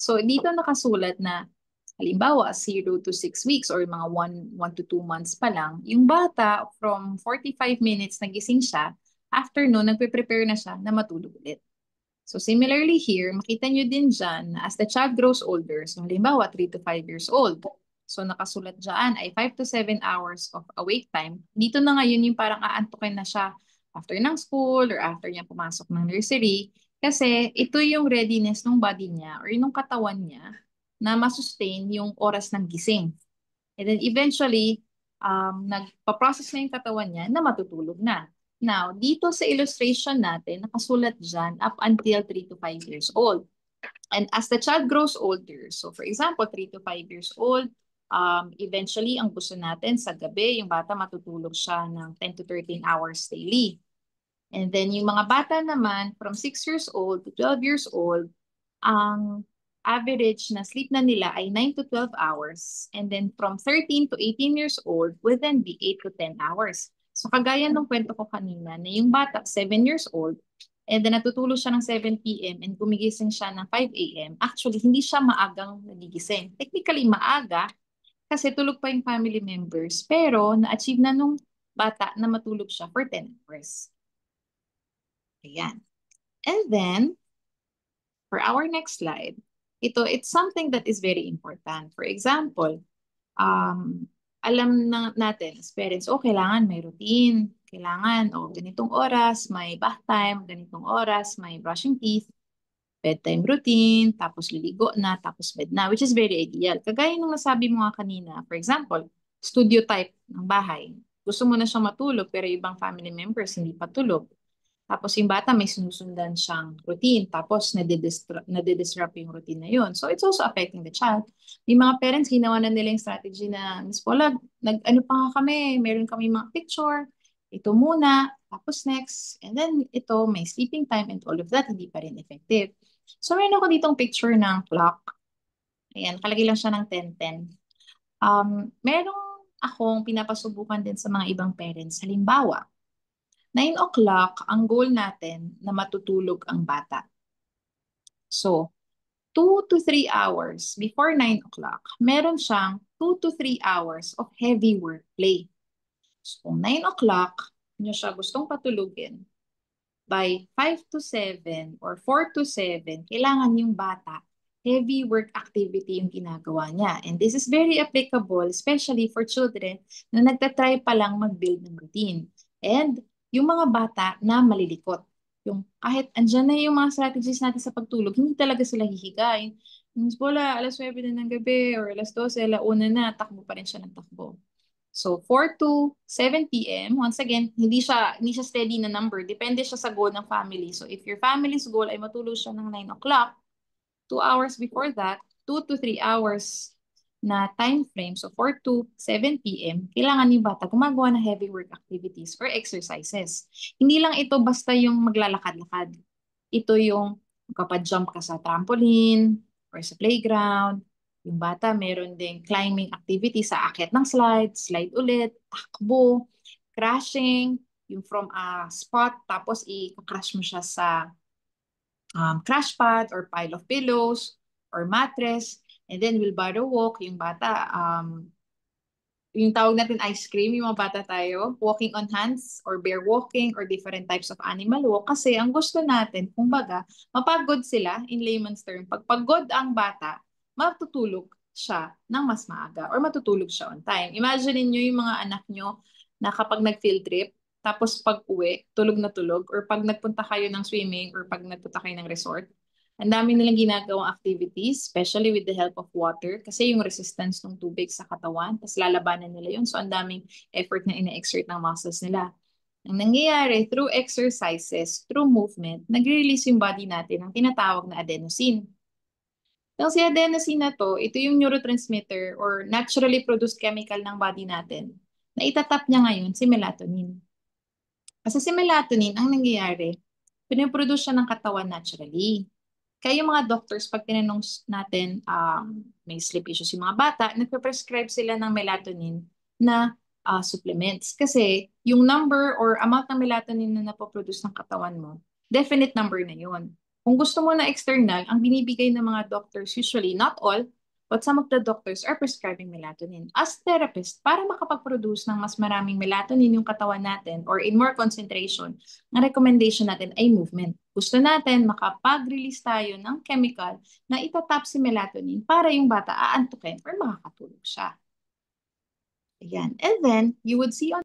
So dito nakasulat na halimbawa 0 to 6 weeks or mga 1 to 2 months pa lang, yung bata from 45 minutes nagising siya, after nun, nagpe-prepare na siya na matulog ulit. So similarly here, makita nyo din dyan na as the child grows older, so halimbawa 3 to 5 years old, so nakasulat dyan ay 5 to 7 hours of awake time. Dito na ngayon yung parang aantukin na siya after ng school or after niya pumasok ng nursery. Kasi ito yung readiness ng body niya or yung katawan niya na masustain yung oras ng gising. And then eventually, nagpa-process na yung katawan niya na matutulog na. Now, dito sa illustration natin, nakasulat dyan up until 3 to 5 years old. And as the child grows older, so for example, 3 to 5 years old, eventually, ang gusto natin sa gabi, yung bata matutulog siya ng 10 to 13 hours daily. And then yung mga bata naman, from 6 years old to 12 years old, ang average na sleep na nila ay 9 to 12 hours. And then from 13 to 18 years old would then be 8 to 10 hours. So kagaya ng kwento ko kanina na yung bata, 7 years old, and then natutulog siya ng 7 p.m. and gumigising siya ng 5 a.m. Actually, hindi siya maagang nagigising. Technically, maaga kasi tulog pa yung family members. Pero na-achieve na nung bata na matulog siya for 10 hours. Ayan. And then, for our next slide, it's something that is very important. For example, alam na natin as parents, kailangan may routine. Kailangan, ganitong oras, may bath time, ganitong oras, may brushing teeth, bedtime routine, tapos liligo na, tapos bed na, which is very ideal. Kagaya nung nasabi mo nga kanina, for example, studio type ng bahay. Gusto mo na siyang matulog, pero ibang family members hindi pa tulog. Tapos yung bata may sinusundan siyang routine, tapos nade-disrupt yung routine na yun. So it's also affecting the child. May mga parents, ginawa na nila yung strategy na, Miss Paula, ano pa nga kami, meron kami mga picture, ito muna, tapos next, and then ito, may sleeping time and all of that, hindi pa rin effective. So meron ako ditong picture ng clock. Ayan, kalagay lang siya ng 10:10. Merong akong pinapasubukan din sa mga ibang parents. Halimbawa, 9 o'clock, ang goal natin na matutulog ang bata. So, 2 to 3 hours before 9 o'clock, meron siyang 2 to 3 hours of heavy work play. So, kung 9 o'clock, niyo siya gustong patulugin, by 5 to 7 or 4 to 7, kailangan yung bata, heavy work activity yung ginagawa niya. And this is very applicable, especially for children na nagtatry pa lang mag-build ng routine. And yung mga bata na malilikot. Yung kahit andyan na yung mga strategies natin sa pagtulog, hindi talaga sila hihigain. Miss Bola, alas 9 na ng gabi or alas 12, alauna na, takbo pa rin siya ng takbo. So 4 to 7 p.m., once again, hindi siya steady na number. Depende siya sa goal ng family. So if your family's goal ay matulog siya ng 9 o'clock, 2 hours before that, 2 to 3 hours na time frame, so 4 to 7 p.m., kailangan yung bata gumagawa ng heavy work activities or exercises. Hindi lang ito basta yung maglalakad-lakad. Ito yung kapag jump ka sa trampoline or sa playground. Yung bata meron ding climbing activity sa akyat ng slide ulit, takbo, crashing, yung from a spot, tapos i-crash mo siya sa crash pad or pile of pillows or mattress. And then wheelbarrow walk, yung bata, yung tawag natin ice cream, yung mga bata tayo, walking on hands or bear walking or different types of animal walk. Kasi ang gusto natin, kumbaga, mapagod sila in layman's term. Pag pagod ang bata, matutulog siya ng mas maaga or matutulog siya on time. Imagine niyo yung mga anak nyo na kapag nag-field trip, tapos pag uwi, tulog na tulog, or pag nagpunta kayo ng swimming or pag nagpunta kayo ng resort, ang dami nilang ginagawang activities, especially with the help of water, kasi yung resistance ng tubig sa katawan, tapos lalabanan nila yun. So, ang daming effort na ina-exert ng muscles nila. Ang nangyayari, through exercises, through movement, nag-release yung body natin ng tinatawag na adenosine. Yung si adenosine na to, ito yung neurotransmitter or naturally produced chemical ng body natin na itatap niya ngayon si melatonin. Kasi si melatonin, ang nangyayari, pinaproduce siya ng katawan naturally. Kaya yung mga doctors, pag tinanong natin, may sleep issues yung mga bata, nagpe-prescribe sila ng melatonin na supplements. Kasi yung number or amount ng melatonin na napoproduce ng katawan mo, definite number na yun. Kung gusto mo na external, ang binibigay ng mga doctors, usually, not all, but some of the doctors are prescribing melatonin. As therapist, para makapag-produce ng mas maraming melatonin yung katawan natin or in more concentration, ang recommendation natin ay movement. Gusto natin makapag-release tayo ng chemical na itatap si melatonin para yung bata aantukin or makakatulog siya. Ayan. And then, you would see on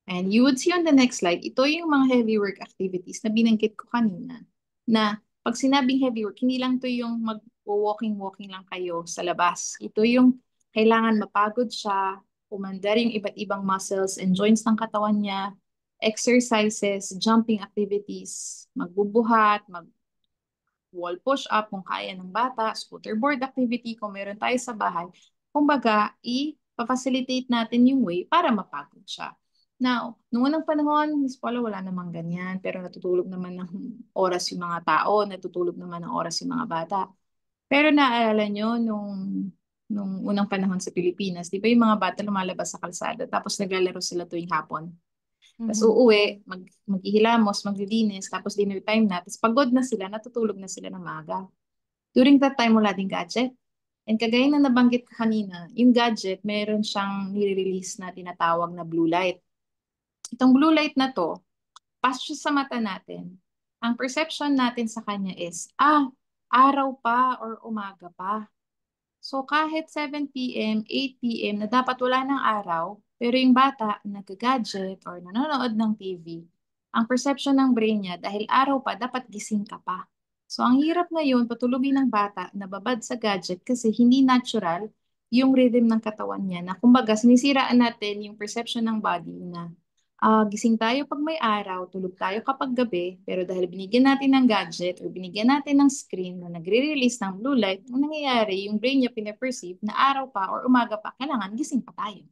And you would see on the next slide, ito yung mga heavy work activities na binanggit ko kanina. Na pag sinabing heavy work, hindi lang to yung mag-walking-walking lang kayo sa labas. Ito yung kailangan mapagod siya, umandar yung iba't ibang muscles and joints ng katawan niya, exercises, jumping activities, magbubuhat, wall push-up kung kaya ng bata, scooter board activity kung meron tayo sa bahay. Kumbaga, i-facilitate natin yung way para mapagod siya. Now, noong unang panahon, Miss Paula, wala namang ganyan, pero natutulog naman ng oras yung mga tao, natutulog naman ng oras yung mga bata. Pero naaalala nyo, nung unang panahon sa Pilipinas, di ba yung mga bata lumalabas sa kalsada, tapos naglalaro sila tuwing hapon. Tapos Mhm. uuwi, maghihilamos, maglilinis, tapos dinner time na. Tapos pagod na sila, natutulog na sila ng maaga. During that time, wala ding gadget. And kagaya na nabanggit ko kanina, yung gadget, meron siyang nire-release na tinatawag na blue light. Itong blue light na to, pasok siya sa mata natin. Ang perception natin sa kanya is, araw pa or umaga pa. So kahit 7 p.m., 8 p.m. na dapat wala ng araw, pero yung bata nag-gadget or nanonood ng TV, ang perception ng brain niya dahil araw pa, dapat gising ka pa. So ang hirap ngayon, patulugin ng bata na babad sa gadget kasi hindi natural yung rhythm ng katawan niya na kumbaga sinisiraan natin yung perception ng body na gising tayo pag may araw, tulog tayo kapag gabi, pero dahil binigyan natin ng gadget or binigyan natin ng screen na nagre-release ng blue light, ang nangyayari, yung brain niya pina-perceive na araw pa or umaga pa, kailangan gising pa tayo.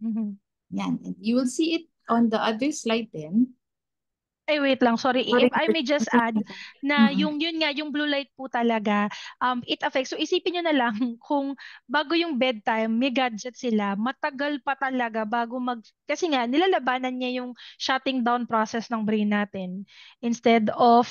Mhm. Yan. And you will see it on the other slide then. Ay, wait lang. Sorry. If I may just add na Mm-mm. yun nga, yung blue light po talaga, it affects. So, isipin nyo na lang kung bago yung bedtime, may gadget sila, matagal pa talaga bago kasi nga, nilalabanan niya yung shutting down process ng brain natin instead of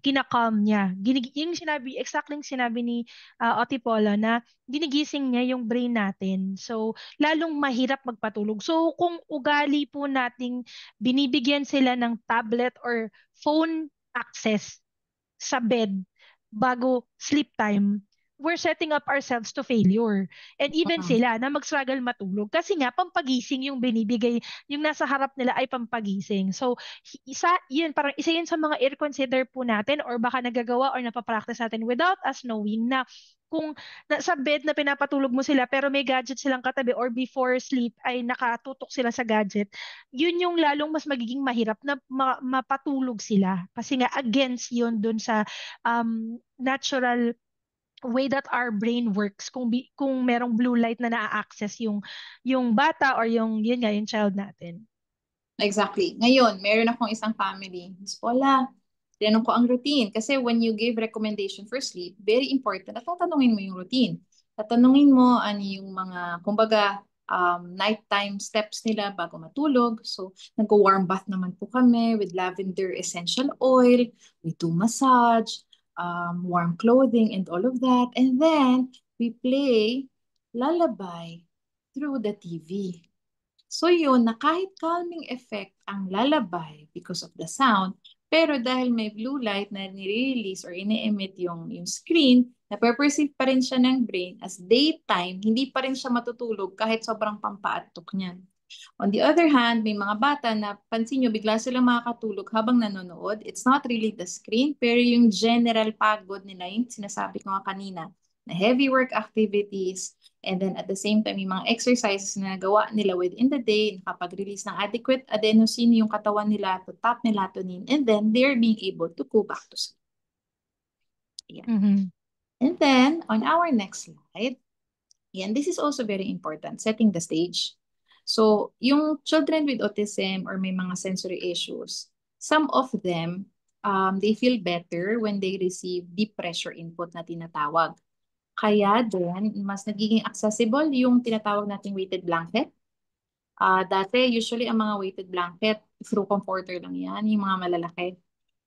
kinakalm niya. Yung sinabi, exactly yung sinabi ni Ate Paula na ginigising niya yung brain natin. So, lalong mahirap magpatulog. So, kung ugali po nating binibigyan sila ng tablet or phone access sa bed bago sleep time, we're setting up ourselves to failure. And even sila na mag-struggle matulog kasi nga pampagising yung binibigay, yung nasa harap nila ay pampagising. So, parang isa yun sa mga i-consider po natin or baka nagagawa or napapractice natin without us knowing na kung sa bed na pinapatulog mo sila pero may gadget silang katabi or before sleep ay nakatutok sila sa gadget, yun yung lalong mas magiging mahirap na mapatulog sila. Kasi nga against yun dun sa natural way that our brain works kung merong blue light na naa-access yung bata or yun nga yung child natin. Exactly. Ngayon, meron akong isang family. Miss Paula, tinanong ko ang routine. Kasi when you give recommendation for sleep, very important at tatanungin mo yung routine. Tatanungin mo ano yung mga, kumbaga, nighttime steps nila bago matulog. So, nag-warm bath naman po kami with lavender essential oil. We do massage, warm clothing, and all of that. And then, we play lullaby through the TV. So yun, na kahit calming effect ang lalabay because of the sound, pero dahil may blue light na nire-release or ine-emit yung screen, nape-perceive pa rin siya ng brain as daytime, hindi pa rin siya matutulog kahit sobrang pampaatok niyan. On the other hand, may mga bata na pansin nyo, bigla silang makakatulog habang nanonood. It's not really the screen, pero yung general pagod nila, yung sinasabi ko nga kanina, na heavy work activities, and then at the same time, yung mga exercises na nagawa nila within the day, nakapag-release ng adequate adenosine yung katawan nila to tap melatonin, and then they're being able to go back to sleep. Yeah. Mm-hmm. And then, on our next slide, yan, this is also very important, setting the stage. So, yung children with autism or may mga sensory issues, some of them, they feel better when they receive deep pressure input na tinatawag. Kaya din, mas nagiging accessible yung tinatawag nating weighted blanket. Dati, usually ang mga weighted blanket, through comforter lang yan, yung mga malalaki.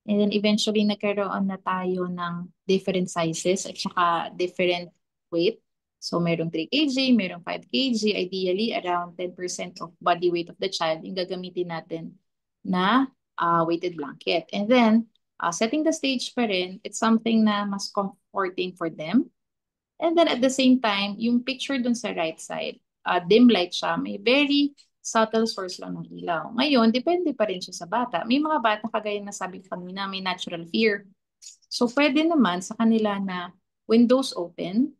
And then eventually, nagkaroon na tayo ng different sizes at saka different weight. So, merong 3 kg, merong 5 kg, ideally around 10% of body weight of the child yung gagamitin natin na weighted blanket. And then, setting the stage pa rin, it's something na mas comforting for them. And then at the same time, yung picture dun sa right side, dim light siya, may very subtle source lang ng ilaw. Ngayon, depende pa rin siya sa bata. May mga bata, kagaya na sabi ko kanina, may natural fear. So, pwede naman sa kanila na windows open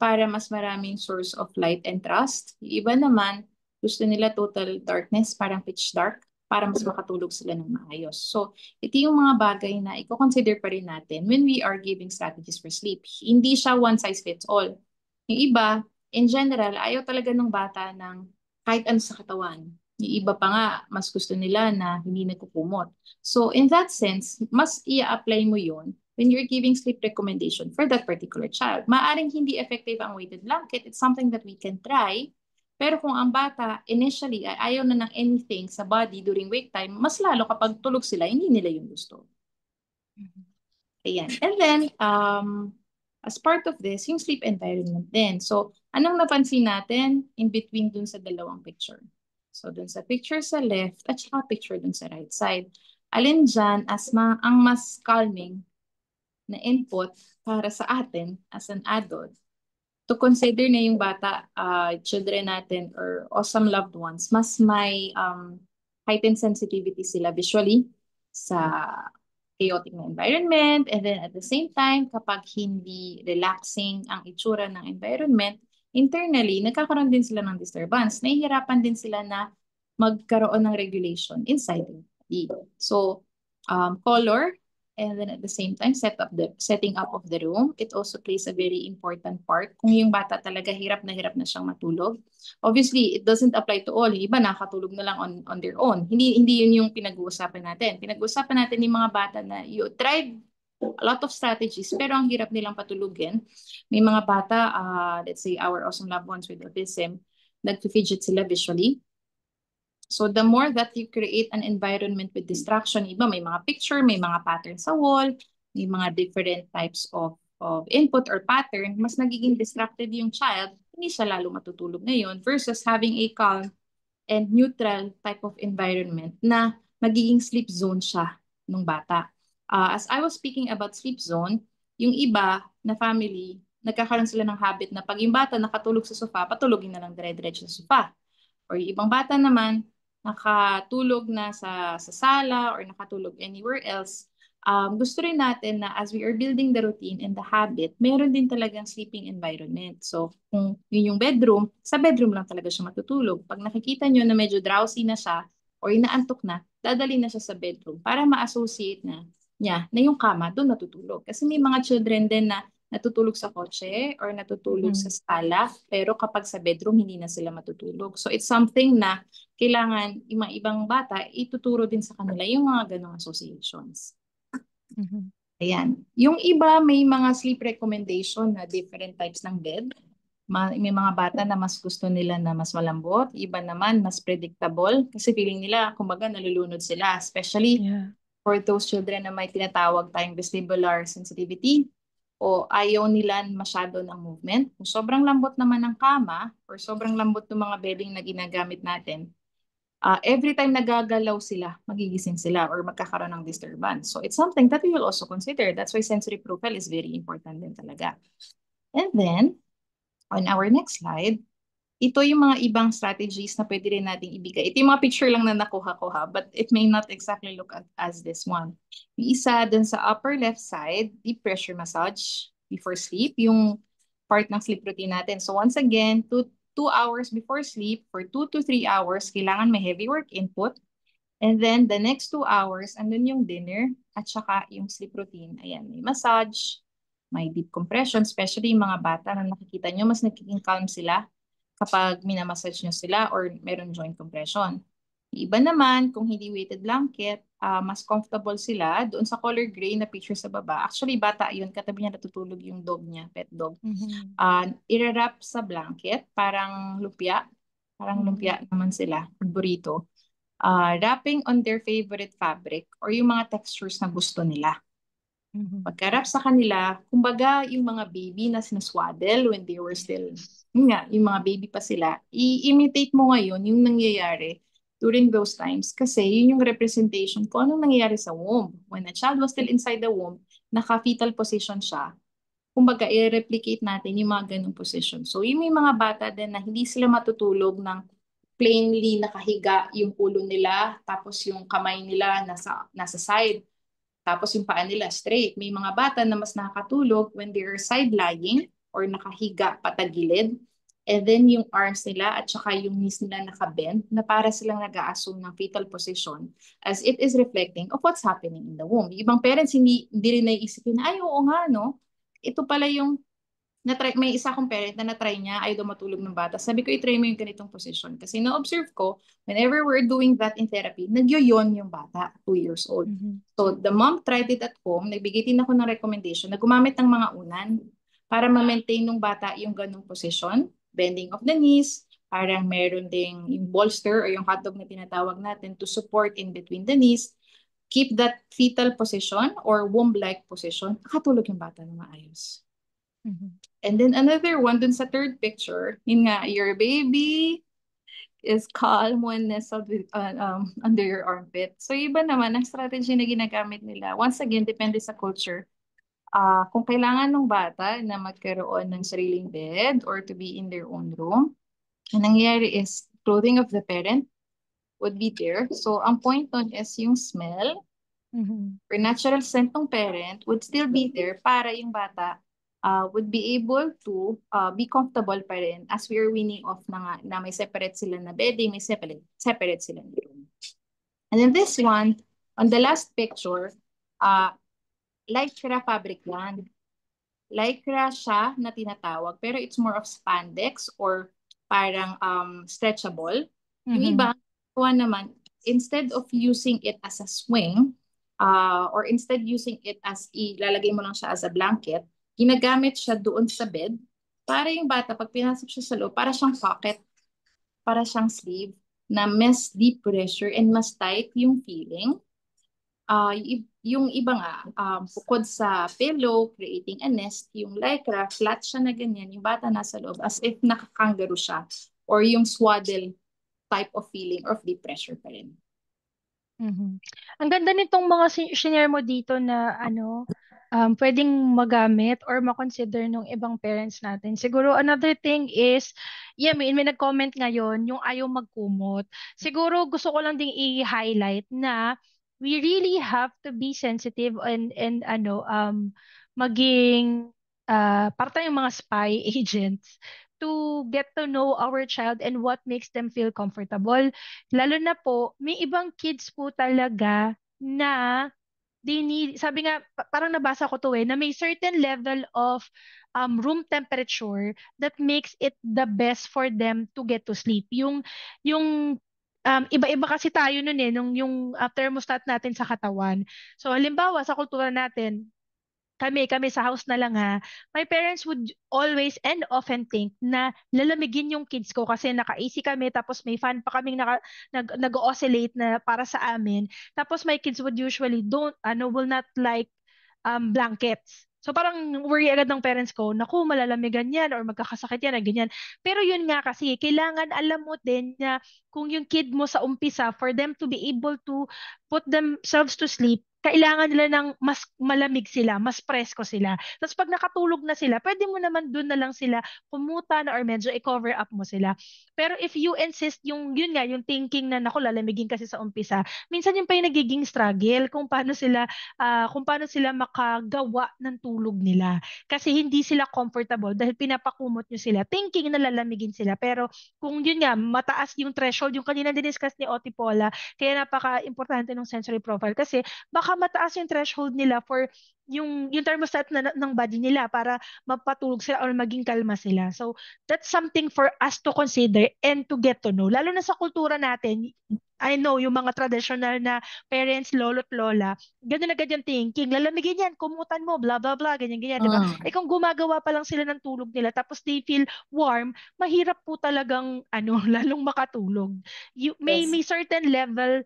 para mas maraming source of light and trust. Yung iba naman, gusto nila total darkness, parang pitch dark, para mas makatulog sila ng maayos. So, ito yung mga bagay na i-consider pa rin natin when we are giving strategies for sleep. Hindi siya one size fits all. Yung iba, in general, ayaw talaga ng bata ng kahit ano sa katawan. Yung iba pa nga, mas gusto nila na hindi nagkukumot. So, in that sense, mas i-apply mo yun when you're giving sleep recommendation for that particular child. Maaring hindi effective ang weighted blanket. It's something that we can try. Pero kung ang bata initially ay ayaw na ng anything sa body during wake time, mas lalo kapag tulog sila, hindi nila yung gusto. Ayan. And then, as part of this, yung sleep environment din. So, anong napansin natin in between dun sa dalawang picture? So, dun sa picture sa left at saka picture dun sa right side. Alin dyan ang mas calming na input para sa atin as an adult to consider na yung bata, children natin or awesome loved ones, mas may heightened sensitivity sila visually sa chaotic na environment, and then at the same time, kapag hindi relaxing ang itsura ng environment, internally, nagkakaroon din sila ng disturbance. Nahihirapan din sila na magkaroon ng regulation inside the body. So, color, and then at the same time, setting up of the room. It also plays a very important part. Kung yung bata talaga hirap na siyang matulog. Obviously, it doesn't apply to all. Yung iba nakakatulog na lang on their own. Hindi yun yung pinag-uusapan natin. Pinag-uusapan natin yung mga bata na you tried a lot of strategies, pero ang hirap nilang patulugin. May mga bata, let's say our awesome loved ones with autism, nag-fidget sila visually. So the more that you create an environment with distraction, iba may mga picture, may mga pattern sa wall, may mga different types of input or pattern, mas nagiging distracted yung child, hindi siya lalo matutulog ngayon versus having a calm and neutral type of environment na magiging sleep zone siya ng bata. As I was speaking about sleep zone, yung iba na family, nagkakaroon sila ng habit na pag yung bata nakatulog sa sofa, patulogin na lang dire-diretso sa sofa. Or yung ibang bata naman, nakatulog na sa sala or nakatulog anywhere else, gusto rin natin na as we are building the routine and the habit, meron din talagang sleeping environment. So, kung yun yung bedroom, sa bedroom lang talaga siya matutulog. Pag nakikita nyo na medyo drowsy na siya or inaantok na, dadali na siya sa bedroom para ma-associate niya na yung kama, doon natutulog. Kasi may mga children din na natutulog sa kotse or natutulog sa sala, pero kapag sa bedroom, hindi na sila matutulog. So, it's something na kailangan yung mga ibang bata, ituturo din sa kanila yung mga ganong associations. Ayan. Yung iba, may mga sleep recommendation na different types ng bed. May mga bata na mas gusto nila na mas malambot. Iba naman, mas predictable. Kasi feeling nila, kumbaga, nalulunod sila. Especially for those children na may tinatawag tayong vestibular sensitivity o ayaw nila masyado ng movement. Kung sobrang lambot naman ng kama or sobrang lambot ng mga bedding na ginagamit natin, every time nagagalaw sila, magigising sila or magkakaroon ng disturbance. So it's something that we will also consider. That's why sensory profile is very important din talaga. And then, on our next slide, ito yung mga ibang strategies na pwede rin nating ibigay. Ito yung mga picture lang na nakuha-kuha, but it may not exactly look as this one. Yung isa dun sa upper left side, deep pressure massage before sleep, yung part ng sleep routine natin. So once again, 2 hours before sleep, for 2 to 3 hours, kailangan may heavy work input. And then the next 2 hours, andun yung dinner at saka yung sleep routine. Ayan, may massage, may deep compression, especially yung mga bata na nakikita nyo, mas nagiging calm sila kapag minamassage nyo sila or meron joint compression. Iba naman, kung hindi weighted blanket, mas comfortable sila. Doon sa color gray na picture sa baba, actually bata yun, katabi niya natutulog yung dog niya, pet dog. Irarap sa blanket, parang lumpia. Parang lumpia naman sila, burrito. Wrapping on their favorite fabric or yung mga textures na gusto nila. Pagkarap sa kanila, kumbaga yung mga baby na sinaswaddle when they were still, yung mga baby pa sila, i-imitate mo ngayon yung nangyayari during those times kasi yun yung representation kung anong nangyayari sa womb. When a child was still inside the womb, naka-fetal position siya, kumbaga i-replicate natin yung mga ganong position. So yung may mga bata din na hindi sila matutulog ng plainly nakahiga yung ulo nila, tapos yung kamay nila nasa side, tapos yung paa nila straight. May mga bata na mas nakakatulog when they are side lying or nakahiga patagilid. And then yung arms nila at saka yung knees nila nakabend na para silang nag-a-assume ng fetal position as it is reflecting of what's happening in the womb. Yung ibang parents hindi rin naiisip yun, ay oo nga no, ito pala yung may isa akong parent na na-try niya, ayaw daw matulog ng bata. Sabi ko, i-try mo yung ganitong position. Kasi na-observe ko, whenever we're doing that in therapy, nagyoyon yung bata, 2 years old. Mhm. So, the mom tried it at home. Nagbigay din ako ng recommendation na gumamit ng mga unan para ma-maintain ng bata yung ganong position, bending of the knees, parang meron ding yung bolster o yung hotdog na tinatawag natin to support in between the knees. Keep that fetal position or womb-like position. Nakatulog yung bata na maayos. Mhm. And then another one dun sa third picture, yun nga, your baby is calm when nestled under your armpit. So iba naman ang strategy na ginagamit nila. Once again, depende sa culture. Kung kailangan ng bata na magkaroon ng sariling bed or to be in their own room, ang nangyayari is clothing of the parent would be there. So ang point nun is yung smell Mhm. or natural scent ng parent would still be there para yung bata would be able to be comfortable pa rin as we are weaning off na may separate sila na bedding, may separate sila na room. And then this one, on the last picture, lycra fabric yan. Lycra siya na tinatawag, pero it's more of spandex or parang stretchable. Yung Mhm. iba, naman, instead of using it as a swing, or instead using it as ilalagay mo lang siya as a blanket, ginagamit siya doon sa bed para yung bata, pag pinasok siya sa loob, para siyang pocket, para siyang sleeve, na mas deep pressure and mas tight yung feeling. Yung iba nga, bukod sa pillow, creating a nest, yung lycra, flat siya na ganyan, yung bata nasa loob, as if nakakangaroo siya, or yung swaddle type of feeling of deep pressure pa rin. Mhm. Ang ganda nitong mga shinare mo dito na pwedeng magamit or makonsider ng ibang parents natin. Siguro another thing is, yeah, may nag-comment ngayon yung ayaw magkumot. Siguro gusto ko lang ding i-highlight na we really have to be sensitive and maging para tayong mga spy agents to get to know our child and what makes them feel comfortable. Lalo na po, may ibang kids po talaga na they need, sabi nga, parang nabasa ko to na may certain level of room temperature that makes it the best for them to get to sleep. Yung iba-iba kasi tayo nun nung yung thermostat natin sa katawan. So halimbawa sa kultura natin, kami sa house na lang ha, my parents would always and often think na lalamigin yung kids ko kasi naka-AC kami tapos may fan pa kaming nag-oscillate na para sa amin. Tapos my kids would usually will not like blankets. So parang worry agad ng parents ko, naku, malalamigan yan or magkakasakit yan, ganyan. Pero yun nga kasi, kailangan alam mo din na kung yung kid mo sa umpisa, for them to be able to put themselves to sleep, kailangan nila ng mas malamig sila, mas presko sila. Tapos pag nakatulog na sila, pwede mo naman doon na lang sila kumutan or medyo i-cover up mo sila. Pero if you insist yun nga, yung thinking na naku, lalamigin kasi sa umpisa, minsan yung pa yung nagiging struggle kung paano sila makagawa ng tulog nila. Kasi hindi sila comfortable dahil pinapakumot nyo sila, thinking na lalamigin sila. Pero kung yun nga, mataas yung threshold, yung kanina diniscuss ni Otipola, kaya napaka-importante ng sensory profile kasi baka mataas yung threshold nila for yung thermostat ng body nila para mapatulog sila or maging kalma sila. So, that's something for us to consider and to get to know. Lalo na sa kultura natin, I know, yung mga traditional na parents, lolo't lola, ganun agad yung thinking, lalamigin yan, kumutan mo, blah, blah, blah, ganyan, ganyan, di ba? Eh kung gumagawa pa lang sila ng tulog nila, tapos they feel warm, mahirap po talagang, lalong makatulog. Yes. May certain level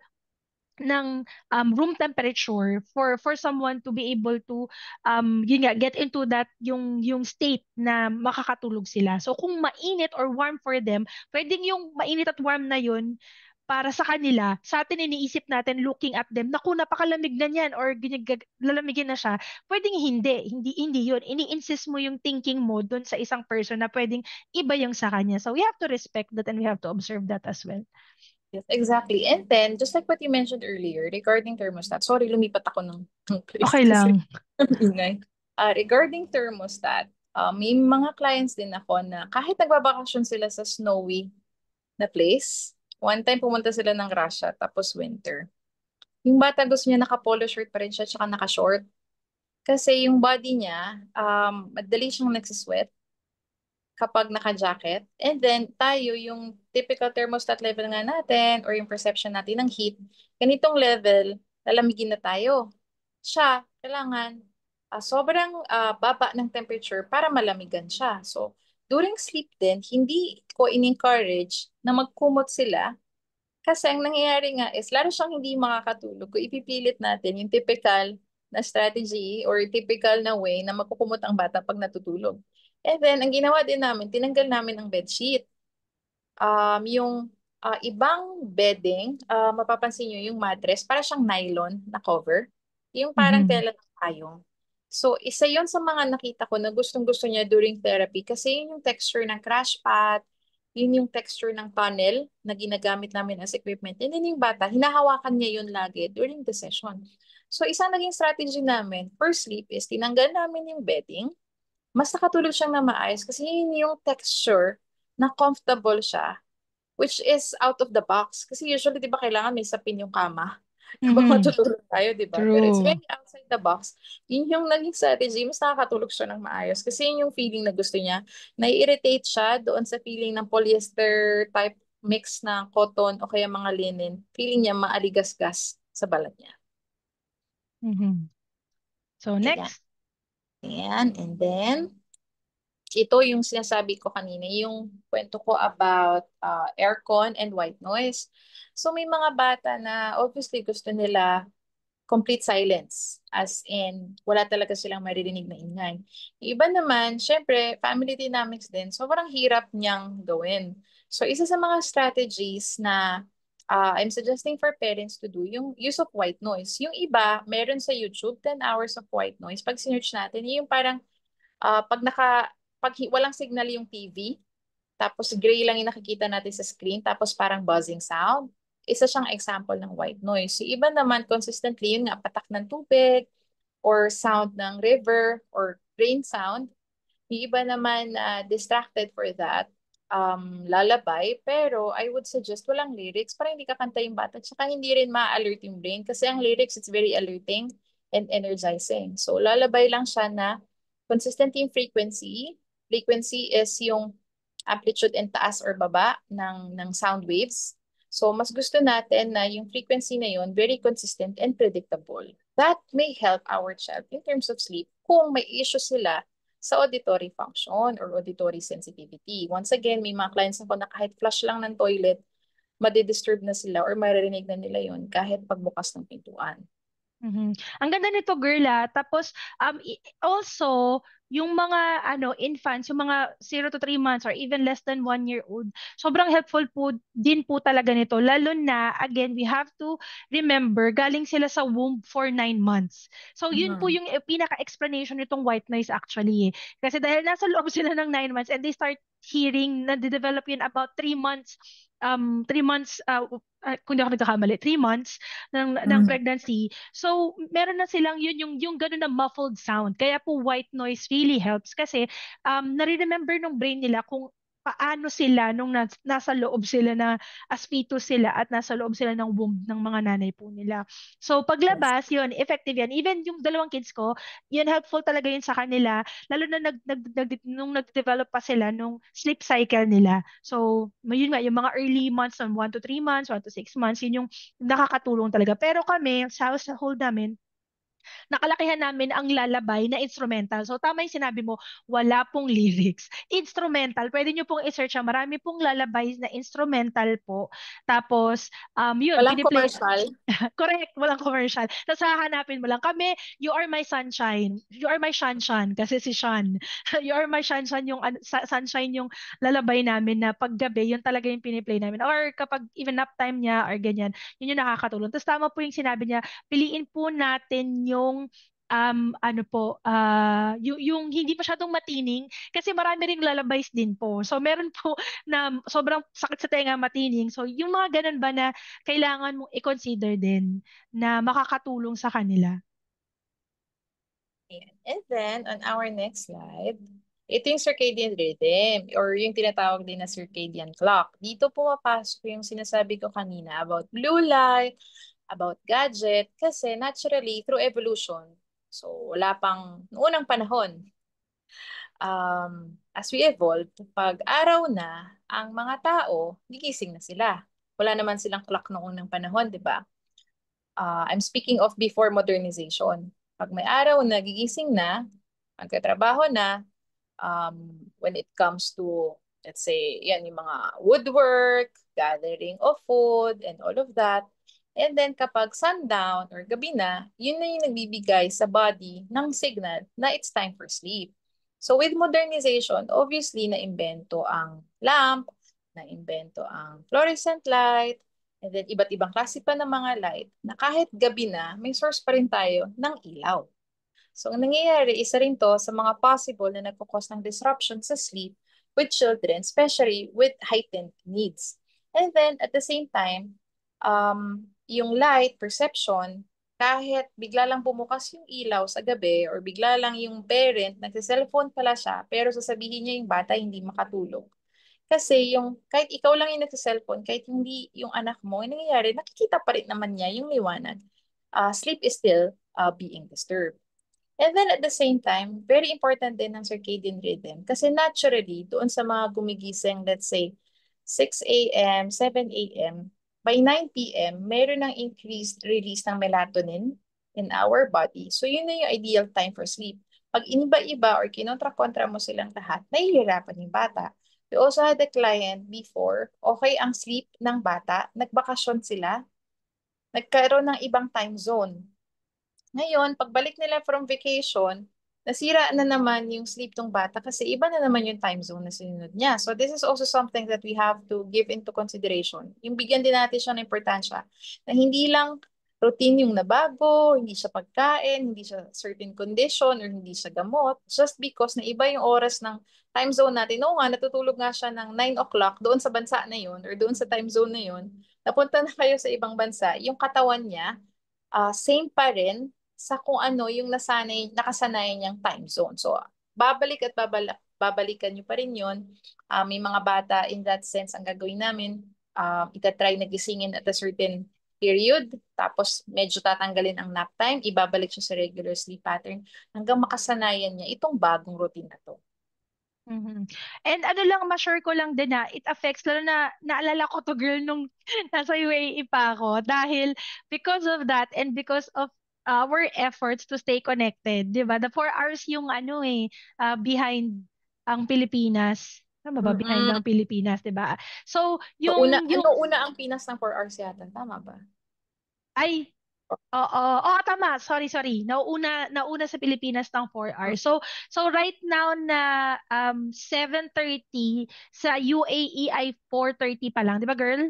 ng room temperature for someone to be able to yun nga get into that yung state na makakatulog sila. So kung mainit or warm for them, pwedeng yung mainit at warm na yun para sa kanila, sa atin iniisip natin looking at them, naku, napakalamig na niyan or lalamigin na siya. Pwedeng hindi yun. Ini-insist mo yung thinking mo dun sa isang person na pwedeng iba yung sa kanya. So we have to respect that and we have to observe that as well. Yes, exactly. And then, just like what you mentioned earlier regarding thermostat, sorry, lumipat ako ng place Okay kasi lang. ang ingay. Regarding thermostat, may mga clients din ako na kahit nagbabakasyon sila sa snowy na place, one time pumunta sila ng Russia, tapos winter. Yung bata gusto niya naka-polo shirt pa rin siya, tsaka naka-short. Kasi yung body niya, madali siyang nagsisweat kapag naka-jacket. And then, tayo, yung typical thermostat level nga natin or yung perception natin ng heat, ganitong level, lalamigin na tayo. Siya, kailangan sobrang baba ng temperature para malamigan siya. So, during sleep din, hindi ko in-encourage na magkumot sila kasi ang nangyayari nga is lalo siyang hindi makakatulog kung ipipilit natin yung typical na strategy or typical na way na makukumot ang bata pag natutulog. And then, ang ginawa din namin, tinanggal namin ang bedsheet. Yung ibang bedding, mapapansin nyo yung mattress, para siyang nylon na cover. Yung parang Mhm. tela ng payong. So, isa yon sa mga nakita ko na gustong-gusto niya during therapy kasi yun yung texture ng crash pad, yun yung texture ng tunnel na ginagamit namin as equipment. And then yung bata, hinahawakan niya yun lagi during the session. So, isang naging strategy namin for sleep is tinanggal namin yung bedding, mas nakatulog siyang na maayos kasi yun yung texture na comfortable siya, which is out of the box. Kasi usually, di ba, kailangan may sapin yung kama kapag Mhm. matutulog tayo, di ba? Pero it's True. very outside the box. Yun yung naging strategy, mas nakakatulog siya ng maayos. Kasi yun yung feeling na gusto niya. Nai-irritate siya doon sa feeling ng polyester type mix na cotton o kaya mga linen. Feeling niya maaligasgas sa balat niya. Mhm. So Ayan. next. Ayan. And then, ito yung sinasabi ko kanina, yung kwento ko about aircon and white noise. So may mga bata na obviously gusto nila complete silence. As in, wala talaga silang maririnig na ingay. Yung iba naman, syempre, family dynamics din, sobrang hirap niyang gawin. So isa sa mga strategies na I'm suggesting for parents to do, yung use of white noise. Yung iba, meron sa YouTube, 10 hours of white noise. Pag sinearch natin, yung parang ah, pag naka walang signal yung TV, tapos gray lang yung nakikita natin sa screen, tapos parang buzzing sound, isa siyang example ng white noise. Yung iba naman, consistently, yun nga, patak ng tubig, or sound ng river, or rain sound. Yung iba naman, distracted for that, lullaby, pero I would suggest walang lyrics para hindi kakanta yung bata, tsaka hindi rin ma-alert yung brain, kasi ang lyrics, it's very alerting and energizing. So, lullaby lang siya na consistent yung frequency. Frequency is yung amplitude and taas or baba ng sound waves. So, mas gusto natin na yung frequency na yun, very consistent and predictable. That may help our child in terms of sleep kung may issue sila sa auditory function or auditory sensitivity. Once again, may mga clients ako na kahit flush lang ng toilet, madidisturb na sila or maririnig na nila yun kahit pagbukas ng pintuan. Mhm. Ang ganda nito, girl, ah. Tapos also yung mga infants, yung mga 0 to 3 months or even less than 1 year old, sobrang helpful po din po talaga nito. Lalo na, again, we have to remember, galing sila sa womb for 9 months. So yun po Mhm. yung pinaka-explanation nitong white noise actually. Kasi dahil nasa loob sila ng 9 months and they start hearing, na-develop yun about 3 months, 3 months, kung di ako nagkakamali, 3 months ng Mhm. pregnancy. So, meron na silang yung gano'n na muffled sound. Kaya po white noise really helps kasi nare-remember ng brain nila kung paano sila nung nasa loob sila na as fetus sila at nasa loob sila ng womb ng mga nanay po nila. So, Yes. paglabas, yun, effective yan. Even yung 2 kids ko, yun, helpful talaga yun sa kanila. Lalo na nung nag-develop pa sila nung sleep cycle nila. So, yun nga, yung mga early months, 1 to 3 months, 1 to 6 months, yun yung nakakatulong talaga. Pero kami, sa household namin, nakalakihan namin ang lalabay na instrumental. So tama yung sinabi mo, wala pong lyrics. Instrumental, pwede nyo pong i-search ang marami pong lalabay na instrumental po. Tapos, yun, Walang piniplay, commercial. correct, walang commercial. Tapos hahanapin mo lang kami, you are my sunshine. You are my shanshan kasi si Shan. You are my shanshan yung sunshine yung lalabay namin na paggabi, yun talaga yung piniplay namin. Or kapag even nap time niya or ganyan, yun yung nakakatulong. Tapos tama po yung sinabi niya, piliin po natin yung ano po, yung hindi masyadong matining kasi marami ring lullabies din po. So meron po na sobrang sakit sa tenga matining. So yung mga ganun ba na kailangan mong i-consider din na makakatulong sa kanila. Ayan. And then, on our next slide, ito yung circadian rhythm or yung tinatawag din na circadian clock. Dito pumapasok yung sinasabi ko kanina about blue light, about gadget, kasi naturally, through evolution, so wala pang noong unang panahon, as we evolved, pag araw na, ang mga tao, gigising na sila. Wala naman silang clock noong unang panahon, di ba? I'm speaking of before modernization. Pag may araw na, gigising na, magkatrabaho na, when it comes to, let's say, yan yung mga woodwork, gathering of food, and all of that. And then kapag sundown or gabi na, yun na yung nagbibigay sa body ng signal na it's time for sleep. So with modernization, obviously na-imbento ang lamp, na-imbento ang fluorescent light, and then iba't ibang klase pa ng mga light na kahit gabi na, may source pa rin tayo ng ilaw. So, ang nangyayari, isa rin to sa mga possible na nagkukos ng disruption sa sleep with children, especially with heightened needs. And then, at the same time, yung light perception, kahit bigla lang bumukas yung ilaw sa gabi or bigla lang yung parent, nagsa-cellphone pala siya, pero sasabihin niya yung bata hindi makatulog. Kasi yung, kahit ikaw lang yung nagsa-cellphone, kahit hindi yung anak mo, yung nangyayari, nakikita pa rin naman niya yung liwanag. Sleep is still being disturbed. And then at the same time, very important din ang circadian rhythm kasi naturally, doon sa mga gumigising, let's say, 6 a.m., 7 a.m., by 9 p.m., meron ng increased release ng melatonin in our body. So yun na yung ideal time for sleep. Pag iniba-iba or kinontra-kontra mo silang lahat, nahihirapan yung bata. We also had a client before, okay ang sleep ng bata, nagbakasyon sila, nagkaroon ng ibang time zone. Ngayon, pagbalik nila from vacation, nasira na naman yung sleep ng bata kasi iba na naman yung time zone na sinunod niya. So this is also something that we have to give into consideration. Yung bigyan din natin siya ng importansya na hindi lang routine yung nabago, hindi siya pagkain, hindi siya certain condition, or hindi siya gamot, just because na iba yung oras ng time zone natin. Oo nga, natutulog nga siya ng 9 o'clock doon sa bansa na yun or doon sa time zone na yun. Napunta na kayo sa ibang bansa, yung katawan niya, same pa rin sa kung ano yung nakasanayan niyang time zone. So, babalik at babalikan niyo pa rin yun. May mga bata in that sense, ang gagawin namin, itatry na gisingin at a certain period, tapos medyo tatanggalin ang nap time, ibabalik siya sa regular sleep pattern hanggang makasanayan niya itong bagong routine na to. Mhm. And ano lang, ma-share ko lang din na it affects, lalo na naalala ko to girl nung nasa UAE pa ako dahil because of that and because of our efforts to stay connected, di ba? The 4 hours yung ano behind ang Pilipinas. Tama ba? Behind Mm-mm. ang Pilipinas, di ba? So, So, una ang Pinas ng 4 hours yata, tama ba? ay, oo, oo, tama. Sorry, sorry. Nauna sa Pilipinas ng 4 hours. So right now na 7:30 sa UAE ay 4:30 pa lang, 'di ba, girl?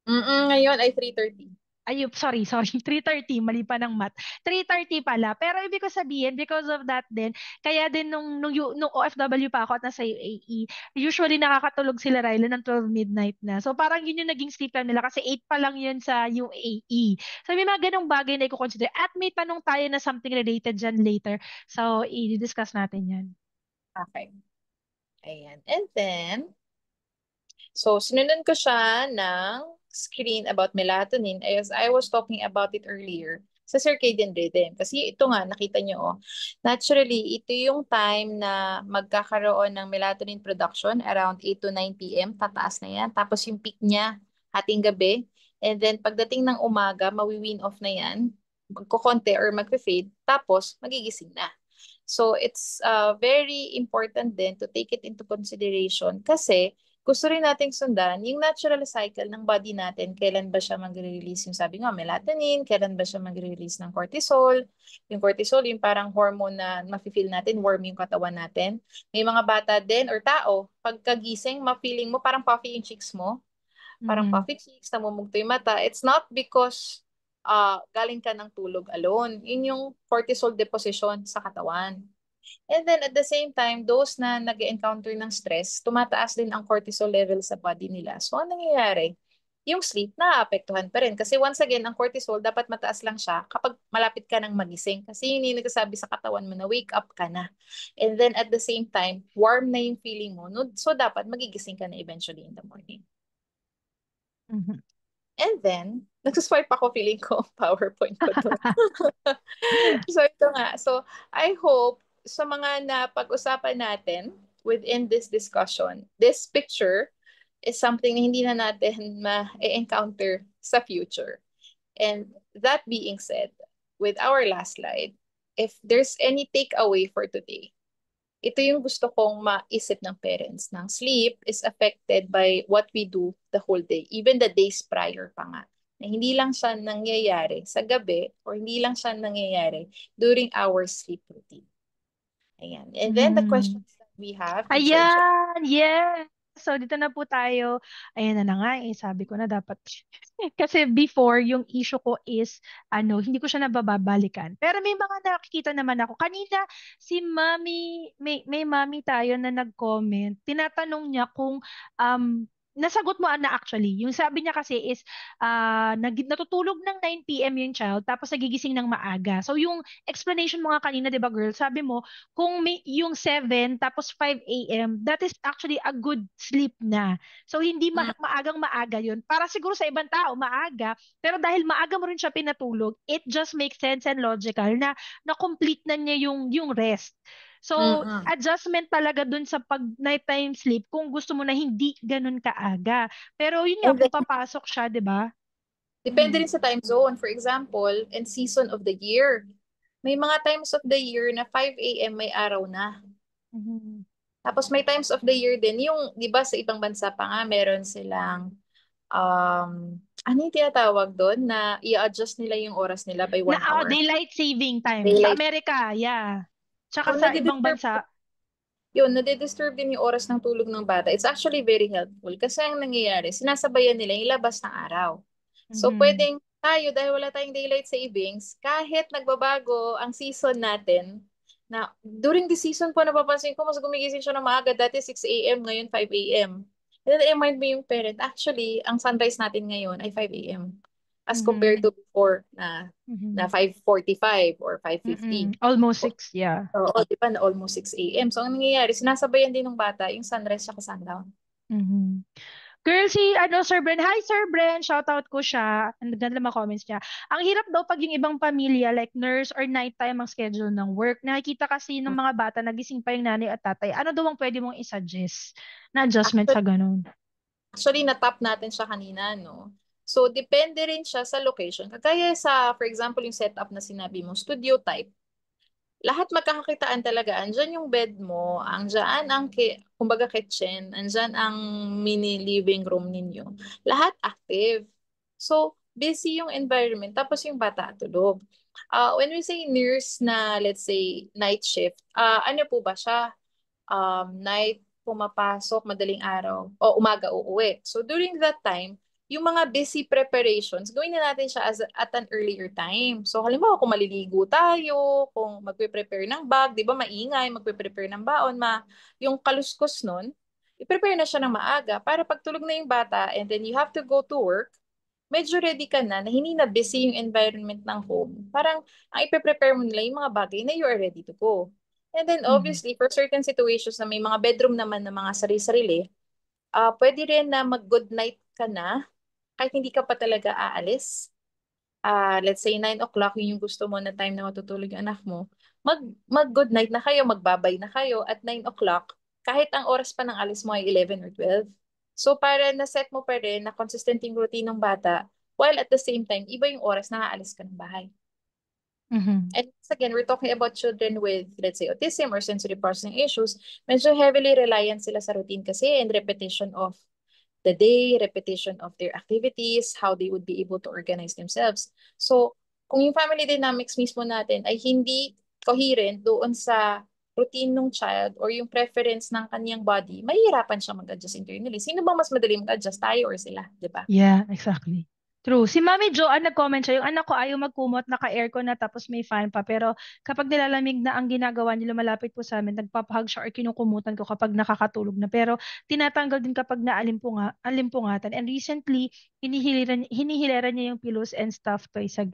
Ngayon ay 3:30. Ay, sorry, sorry. 3:30, mali pa ng math. 3:30 pala. Pero ibig ko sabihin, because of that din, kaya din nung OFW pa ako at nasa UAE, usually nakakatulog sila, Ryla, ng 12 midnight na. So parang yun yung naging sleep time nila kasi 8 pa lang yun sa UAE. So may mga ganong bagay na i-consider. At may tanong tayo na something related dyan later. So i-discuss natin yan. Okay. Ayan. And then, so, sinunod ko siya ng screen about melatonin as I was talking about it earlier sa circadian rhythm. Kasi ito nga, nakita nyo, oh, naturally, ito yung time na magkakaroon ng melatonin production around 8 to 9 p.m. Tataas na yan. Tapos yung peak niya, hating gabi. And then, pagdating ng umaga, mawi-wean off na yan. magkokonti or magfe-fade, tapos magigising na. So it's very important din to take it into consideration kasi gusto rin nating sundan yung natural cycle ng body natin. Kailan ba siya magre-release yung sabi nga melatonin, kailan ba siya magre-release ng cortisol. Yung cortisol, yung parang hormone na mafe-feel natin, warm yung katawan natin. May mga bata din or tao, pagkagising, ma-feeling mo parang puffy yung cheeks mo. Parang Mhm. puffy cheeks, namumugto yung mata. It's not because galing ka ng tulog alone. Yun yung cortisol deposition sa katawan. And then at the same time, those na nag-encounter ng stress, tumataas din ang cortisol level sa body nila. So, ano nangyayari? Yung sleep naapektuhan pa rin. Kasi once again, ang cortisol dapat mataas lang siya kapag malapit ka ng magising. Kasi yun yung nagsasabi sa katawan mo na wake up ka na. And then at the same time, warm na yung feeling mo. No? So, dapat magigising ka na eventually in the morning. Mhm. And then, nagsuswipe ako, feeling ko, PowerPoint ko to. So, ito nga. So, I hope sa mga napag-usapan natin within this discussion, this picture is something na hindi na natin ma-encounter sa future. And that being said, with our last slide, if there's any takeaway for today, ito yung gusto kong maisip ng parents ng sleep is affected by what we do the whole day, even the days prior pa nga. Na hindi lang siya nangyayari sa gabi or hindi lang siya nangyayari during our sleep routine. Ayan. And then the Mhm. questions that we have, Teacher Jo. Ayan, yes. So dito na po tayo. Ayan na nga eh, sabi ko na dapat. Kasi before, yung issue ko is, hindi ko siya nababalikan. Pero may mga nakikita naman ako. Kanina, si Mami, may Mami tayo na nag-comment. Tinatanong niya kung, nasagot mo na actually. Yung sabi niya kasi is, natutulog ng 9 p.m. yung child, tapos nagigising ng maaga. So yung explanation mo nga kanina, di ba girl, sabi mo, kung may yung 7 tapos 5 a.m., that is actually a good sleep na. So hindi Mm, maagang maaga yun. Para siguro sa ibang tao, maaga. Pero dahil maaga mo rin siya pinatulog, it just makes sense and logical na na-complete na niya yung rest. So, mm. adjustment talaga dun sa pag nighttime sleep kung gusto mo na hindi ganun kaaga. Pero yun nga, And kung then, papasok siya, di ba? depende Mm. rin sa time zone. For example, and season of the year. May mga times of the year na 5 a.m. may araw na. Mhm. Tapos may times of the year din, yung, di ba sa ibang bansa pa nga, meron silang, um, ano yung tinatawag doon, na i-adjust nila yung oras nila by Na 1 hour. daylight saving time. Sa Daylight. Amerika, yeah. Tsaka So, sa ibang nadidisturb, bansa. yun, nadidisturb din yung oras ng tulog ng bata. It's actually very helpful kasi ang nangyayari, sinasabayan nila yung labas ng araw. So, Mhm. pwedeng tayo, dahil wala tayong daylight savings, kahit nagbabago ang season natin, na during the season po napapansin ko, mas gumigising siya ng maaga, dati 6 a.m., ngayon 5 a.m. And then, remind mo yung parent, actually, ang sunrise natin ngayon ay 5 a.m. As compared Mhm. to before na Mhm. 5:45 or 5:50. Almost 6, yeah. Oo, di ba, na almost 6 a.m. So, ang nangyayari, sinasabayan din ng bata yung sunrise at sundown. Mhm. Girl, si Sir Bren. Hi, Sir Bren. Shoutout ko siya. Ang ganda mga comments niya. Ang hirap daw pag yung ibang pamilya, like nurse or nighttime ang schedule ng work. Nakikita kasi ng mga bata, nagising pa yung nanay at tatay. Ano daw ang pwede mong isuggest na adjustment Actually, sa ganun? actually na-tap natin siya kanina, no? So, depende rin siya sa location. Kagaya sa, for example, yung setup na sinabi mo, studio type, lahat magkakakitaan talaga. Andyan yung bed mo, andyan ang, kumbaga kitchen, andyan ang mini living room ninyo. Lahat active. So, busy yung environment, tapos yung bata tulog. When we say nurse na, let's say, night shift, ano po ba siya? Night pumapasok, madaling araw, o umaga uuwi. So during that time, yung mga busy preparations, gawin na natin siya at an earlier time. So halimbawa kung maliligo tayo, kung magpe-prepare ng bag, di ba maingay, magpe-prepare ng baon, yung kaluskos nun, i-prepare na siya ng maaga para pagtulog na yung bata and then you have to go to work, medyo ready ka na hindi na busy yung environment ng home. Parang ang ipe-prepare mo nila yung mga bagay na you are ready to go. And then Mhm. obviously, for certain situations na may mga bedroom naman na mga sarili-sarili, pwede rin na mag-good night ka na kahit hindi ka pa talaga aalis. Let's say 9 o'clock, yun yung gusto mo na time na matutulog yung anak mo. Mag-good night na kayo, magbabay na kayo at 9 o'clock, kahit ang oras pa ng alis mo ay 11 or 12. So para na-set mo pa rin na consistent yung routine ng bata, while at the same time, iba yung oras na aalis ka ng bahay. Mhm. And once again, we're talking about children with, let's say, autism or sensory processing issues. Medyo heavily reliant sila sa routine kasi and repetition of the day, repetition of their activities, how they would be able to organize themselves. So, kung yung family dynamics mismo natin ay hindi coherent doon sa routine ng child or yung preference ng kanyang body, mahihirapan siya mag-adjust internally. Sino bang mas madali mag-adjust, tayo or sila, di ba? Yeah, exactly. True. Si Mami Joanne nag-comment siya, yung anak ko ayaw magkumot, naka-aircon na tapos may fan pa. Pero kapag nilalamig na ang ginagawa niya, lumalapit po sa amin, nagpapahug siya or kinukumutan ko kapag nakakatulog na. Pero tinatanggal din kapag alimpungatan. And recently, hinihiliran niya yung pillows and stuff toy sa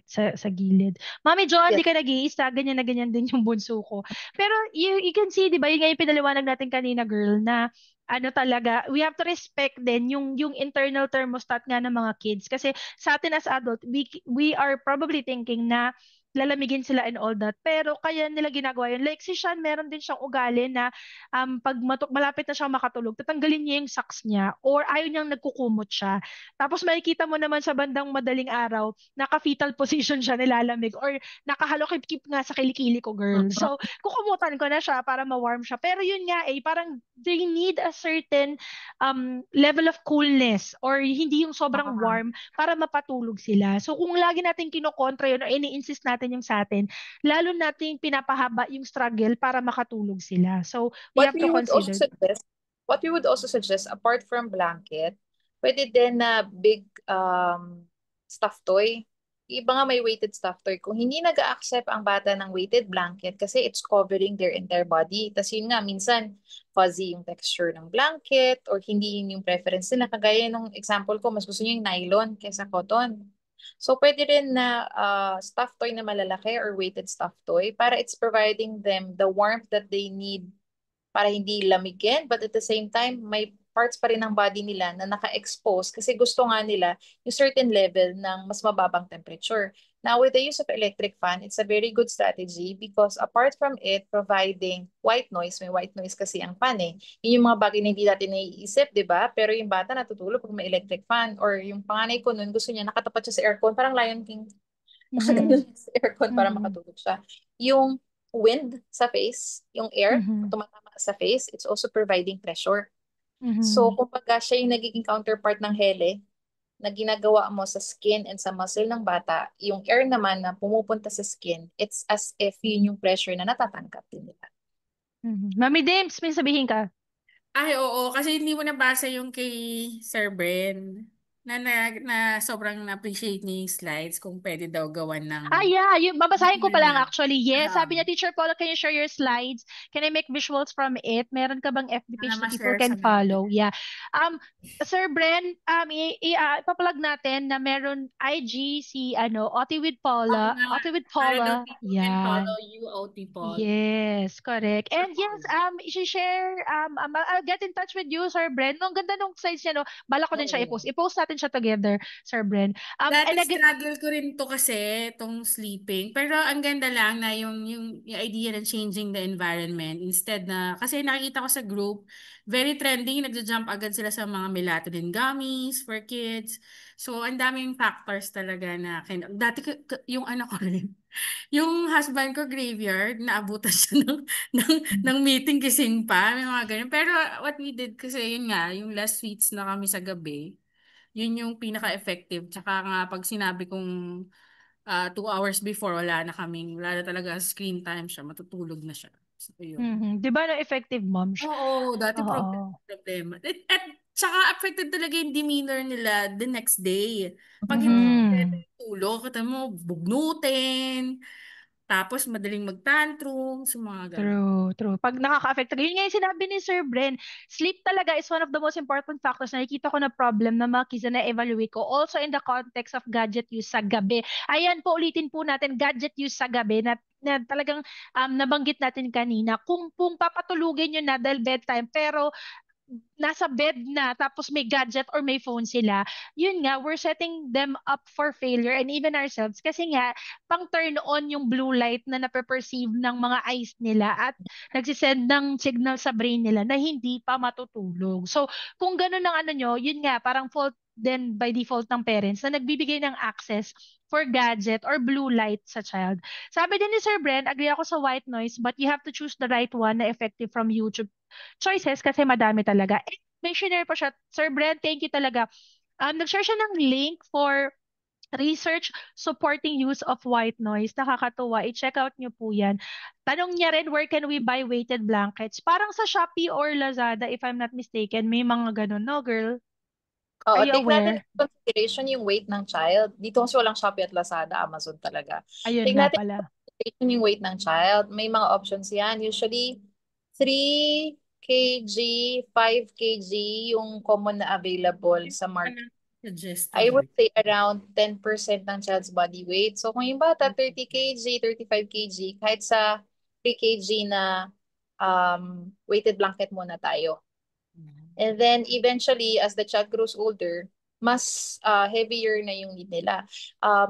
gilid. Mami Joanne, di Yes. ka nag-iisa, ganyan na ganyan din yung bunso ko. Pero you can see, di ba, yun nga yung pinaliwanag natin kanina, girl, na ano talaga, we have to respect din yung internal thermostat nga ng mga kids kasi sa atin as adult, we are probably thinking na lalamigin sila and all that. Pero kaya nila ginagawa yun. Like si Sean, meron din siyang ugali na pag malapit na siyang makatulog, tatanggalin niya yung socks niya or ayaw niyang nagkukumot siya. Tapos makikita mo naman sa bandang madaling araw, naka-fetal position siya, nilalamig or nakahalokip-kip nga sa kilikili ko, girl. So, kukumutan ko na siya para ma-warm siya. Pero yun nga parang they need a certain level of coolness or hindi yung sobrang warm para mapatulog sila. So kung lagi natin kinokontra yun o ini-insist natin yung sa atin, lalo natin pinapahaba yung struggle para makatulog sila. So we What have to we would also consider. suggest, what we would also suggest, apart from blanket, pwede din na big stuffed toy. Iba nga may weighted stuffed toy. Kung hindi nag-accept ang bata ng weighted blanket kasi it's covering their entire body. Tapos yun nga, minsan fuzzy yung texture ng blanket or hindi yun yung preference nila. Kagaya nung example ko, mas gusto niya yung nylon kaysa cotton. So pwede rin na stuffed toy na malalaki or weighted stuffed toy para it's providing them the warmth that they need para hindi lamigin, but at the same time, may parts pa rin ng body nila na naka-expose kasi gusto nga nila yung certain level ng mas mababang temperature. Now, with the use of electric fan, it's a very good strategy because apart from it providing white noise, may white noise kasi ang fan eh. Yun yung mga bagay na hindi natin naiisip, di ba? Pero yung bata natutulog pag may electric fan or yung panganay ko nun, gusto niya nakatapat siya sa aircon, parang Lion King. Nakaganon Mhm. sa aircon para Mhm. makatulog siya. Yung wind sa face, yung air, Mhm. tumatama sa face, it's also providing pressure. So, Mhm. kumbaga, siya yung nagiging counterpart ng hele na ginagawa mo sa skin and sa muscle ng bata. Yung air naman na pumupunta sa skin, it's as if yun yung pressure na natatanggap din nila. Mhm. Mami Dims, may sabihin ka? Ay, oo, kasi hindi mo nabasa yung kay Sir Bren na sobrang na-appreciate niya yung slides kung pwede daw gawan ng Yeah, yung babasahin ko pa lang format. actually. Yes, Ah, sabi niya, Teacher Paula, can you share your slides? Can I make visuals from it? Meron ka bang FB para page that people ma-share sa can kanila. follow? Yeah. Um, Sir Bren, ipaplug natin na meron IG si Oti with Oo Paula. nga, Oti with para daw Paula. people can follow Yan. you, OT Yes, correct. And yes, Paul. i-share, I'll get in touch with you, Sir Bren. No, ang ganda nung slides niya, no? Bala ko din siya Oo. i-post. I-post natin siya together, Sir Bren. Dati And again, struggle ko rin to kasi, tong sleeping. Pero ang ganda lang na yung idea ng changing the environment. Instead na, kasi nakikita ko sa group, very trending, nagja-jump agad sila sa mga melatonin gummies for kids. So, ang daming factors talaga na, dati yung anak ko rin, yung husband ko graveyard, naabutan siya ng meeting kising pa, may mga ganun. Pero what we did kasi, yun nga, yung less sweets na kami sa gabi, yun yung pinaka-effective. Tsaka nga pag sinabi kong 2 hours before, wala na talaga screen time siya, matutulog na siya. So, yun. Di ba na effective mom siya? Oo, dati Oo. problema. At tsaka affected talaga yung demeanor nila the next day. Pag hindi Mhm. tulog, kata mo, bugnutin, tapos madaling mag-tantrum, so mga ganun. True, true. Pag nakaka-affect, yun nga yung sinabi ni Sir Bren, sleep talaga is one of the most important factors na nakikita ko na problem na mga kids na evaluate ko. Also in the context of gadget use sa gabi. Ayan po, ulitin po natin, gadget use sa gabi na talagang nabanggit natin kanina. Kung papatulugin nyo na dahil bedtime, pero nasa bed na tapos may gadget or may phone sila, yun nga, we're setting them up for failure and even ourselves kasi nga, pang turn on yung blue light na nape-perceive ng mga eyes nila at nagsisend ng signal sa brain nila na hindi pa matutulog. So, kung ganun ang ano nyo, yun nga, parang fault din by default ng parents na nagbibigay ng access for gadget or blue light sa child. Sabi din ni Sir Bren, agree ako sa white noise, but you have to choose the right one na effective from YouTube choices kasi madami talaga. And may share pa siya. Sir Bren, thank you talaga. Nag-share siya ng link for research supporting use of white noise. Nakakatuwa. I-check out nyo po yan. Tanong niya rin, where can we buy weighted blankets? Parang sa Shopee or Lazada, if I'm not mistaken, may mga ganun, no, girl? Are Oo, you take natin aware? into consideration yung weight ng child. Dito kasi walang Shopee at Lazada, Amazon talaga. Ayun Take nga natin pala. into consideration yung weight ng child. May mga options yan. Usually, 3 kg, 5 kg yung common na available sa market. Suggested I would weight. say around 10% ng child's body weight. So kung yung bata 30 kg, 35 kg, kahit sa 3 kg na weighted blanket muna tayo. And then eventually, as the child grows older, mas heavier na yung need nila.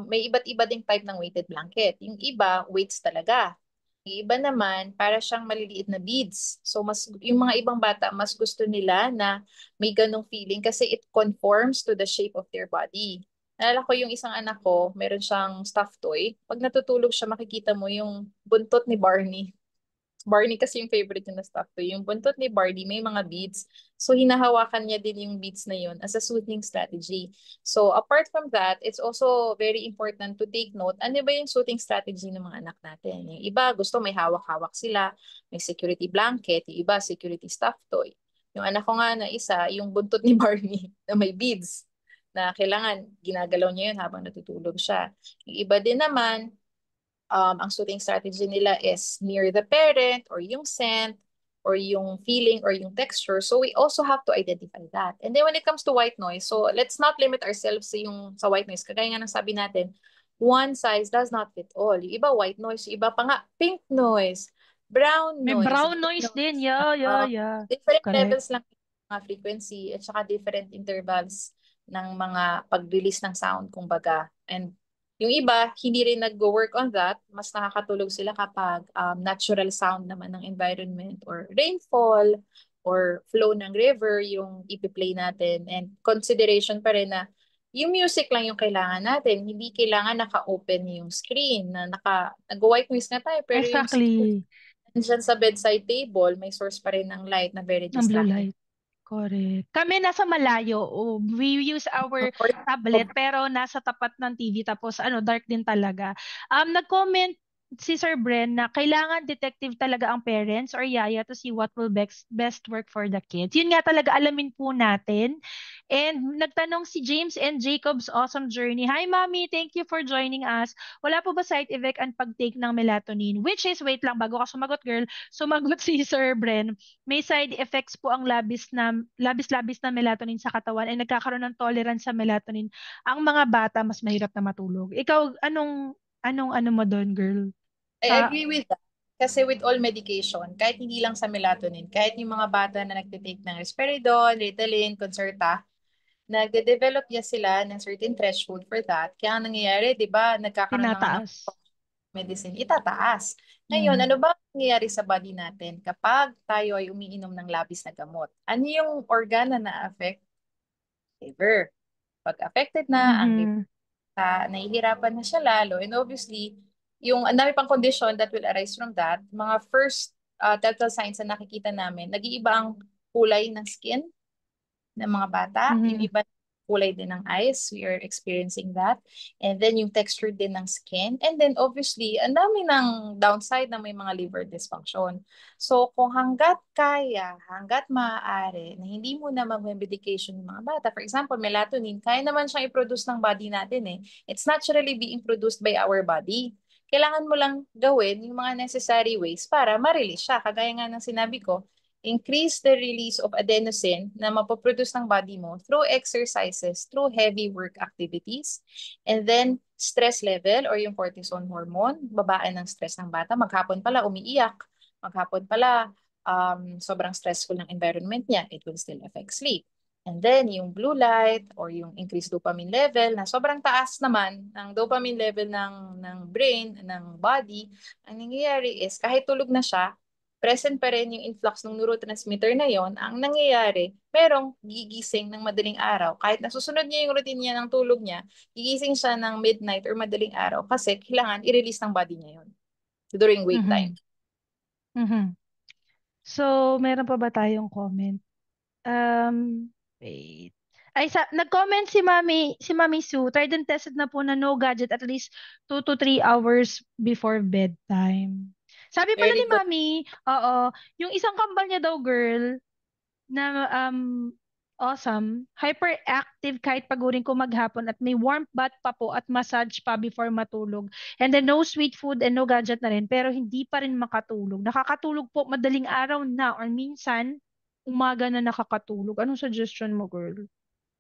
May iba't iba ding type ng weighted blanket. Yung iba, weights talaga. Yung iba naman, para siyang maliliit na beads. So mas yung mga ibang bata, mas gusto nila na may ganong feeling kasi it conforms to the shape of their body. Naalala ko yung isang anak ko, meron siyang stuffed toy. Pag natutulog siya, makikita mo yung buntot ni Barney. Barney kasi yung favorite niya na stuffed toy. Yung buntot ni Barney may mga beads. So hinahawakan niya din yung beads na yun as a soothing strategy. So apart from that, it's also very important to take note, ano ba yung soothing strategy ng mga anak natin. Yung iba gusto may hawak-hawak sila, may security blanket, yung iba security stuffed toy. Yung anak ko nga na isa, yung buntot ni Barney na may beads na kailangan ginagalaw niya yun habang natutulog siya. Yung iba din naman, ang soothing strategy nila is near the parent or yung scent or yung feeling or yung texture. So we also have to identify that. And then when it comes to white noise, so let's not limit ourselves sa yung sa white noise. Kagaya nga ng sabi natin, one size does not fit all. Yung iba white noise, yung iba pa nga pink noise, brown May noise, brown green noise din. noise. Yeah, yeah, Uh, yeah. Different Correct. levels lang ng mga frequency at saka different intervals ng mga pag-release ng sound, kumbaga. And yung iba, hindi rin nag-work on that. Mas nakakatulog sila kapag natural sound naman ng environment or rainfall or flow ng river yung ipi-play natin. And consideration pa rin na yung music lang yung kailangan natin. Hindi kailangan naka-open yung screen na nag-white noise na tayo pero yung screen Exactly. nandyan sa bedside table, may source pa rin ng light na very Ng blue distracting. light. Correct. Kami nasa malayo. Oh, we use our tablet pero nasa tapat ng TV tapos dark din talaga. Nag-comment si Sir Bren na kailangan detective talaga ang parents or yaya to see what will best work for the kids. Yun nga talaga alamin po natin. And nagtanong si James and Jacob's Awesome Journey. Hi, Mommy. Thank you for joining us. Wala po ba side effect ang pag-take ng melatonin? Which is, wait lang, bago ka sumagot, girl, sumagot si Sir Bren. May side effects po ang labis-labis na melatonin sa katawan ay nagkakaroon ng tolerance sa melatonin. Ang mga bata mas mahirap na matulog. Ikaw, anong ano mo doon, girl? I Sa agree with that. Kasi with all medication, kahit hindi lang sa melatonin, kahit yung mga bata na nagtitake ng risperidone, Ritalin, Concerta, nagde-develop niya sila ng certain threshold for that. Kaya ang nangyayari, di ba, nagkakaroon ng tinataas. medicine, itataas. Ngayon, Mm. ano ba ang nangyayari sa body natin kapag tayo ay umiinom ng labis na gamot? Ano yung organ na na-affect? Liver. Pag affected na ang liver, Mhm. nahihirapan na siya lalo. And obviously, yung ang dami pang condition that will arise from that, mga first telltale signs na nakikita namin, nag-iiba ang kulay ng skin ng mga bata, yung Mhm. iba kulay din ng eyes, we are experiencing that. And then yung texture din ng skin. And then obviously, ang dami ng downside na may mga liver dysfunction. So kung hanggat kaya, hanggat maaari, na hindi mo na mag-medication yung mga bata, for example, melatonin, kaya naman siyang i-produce ng body natin eh. It's naturally being produced by our body. Kailangan mo lang gawin yung mga necessary ways para ma-release siya. Kagaya nga ng sinabi ko, increase the release of adenosine na mapoproduce ng body mo through exercises, through heavy work activities, and then stress level or yung cortisol hormone, babaan ng stress ng bata. Maghapon pala umiiyak, maghapon pala sobrang stressful ng environment niya, it will still affect sleep. And then yung blue light or yung increased dopamine level na sobrang taas naman ng dopamine level ng brain, ng body, ang nangyayari is kahit tulog na siya, present pa rin yung influx ng neurotransmitter na yon, ang nangyayari, merong gigising ng madaling araw. Kahit nasusunod niya yung routine niya ng tulog niya, gigising siya ng midnight or madaling araw kasi kailangan i-release ng body niya yon during wake time. Mhm. Mhm. So, meron pa ba tayong comment? Wait. Ay, nag-comment si Mami Sue. Tried and tested na po na no gadget at least 2 to 3 hours before bedtime. Sabi pala Very ni good. Mami, oo, yung isang kambal niya daw, girl, na awesome, hyperactive kahit pagurin ko maghapon at may warm bath pa po at massage pa before matulog. And then no sweet food and no gadget na rin pero hindi pa rin makatulog. Nakakatulog po madaling araw na or minsan umaga na nakakatulog. Anong suggestion mo, girl?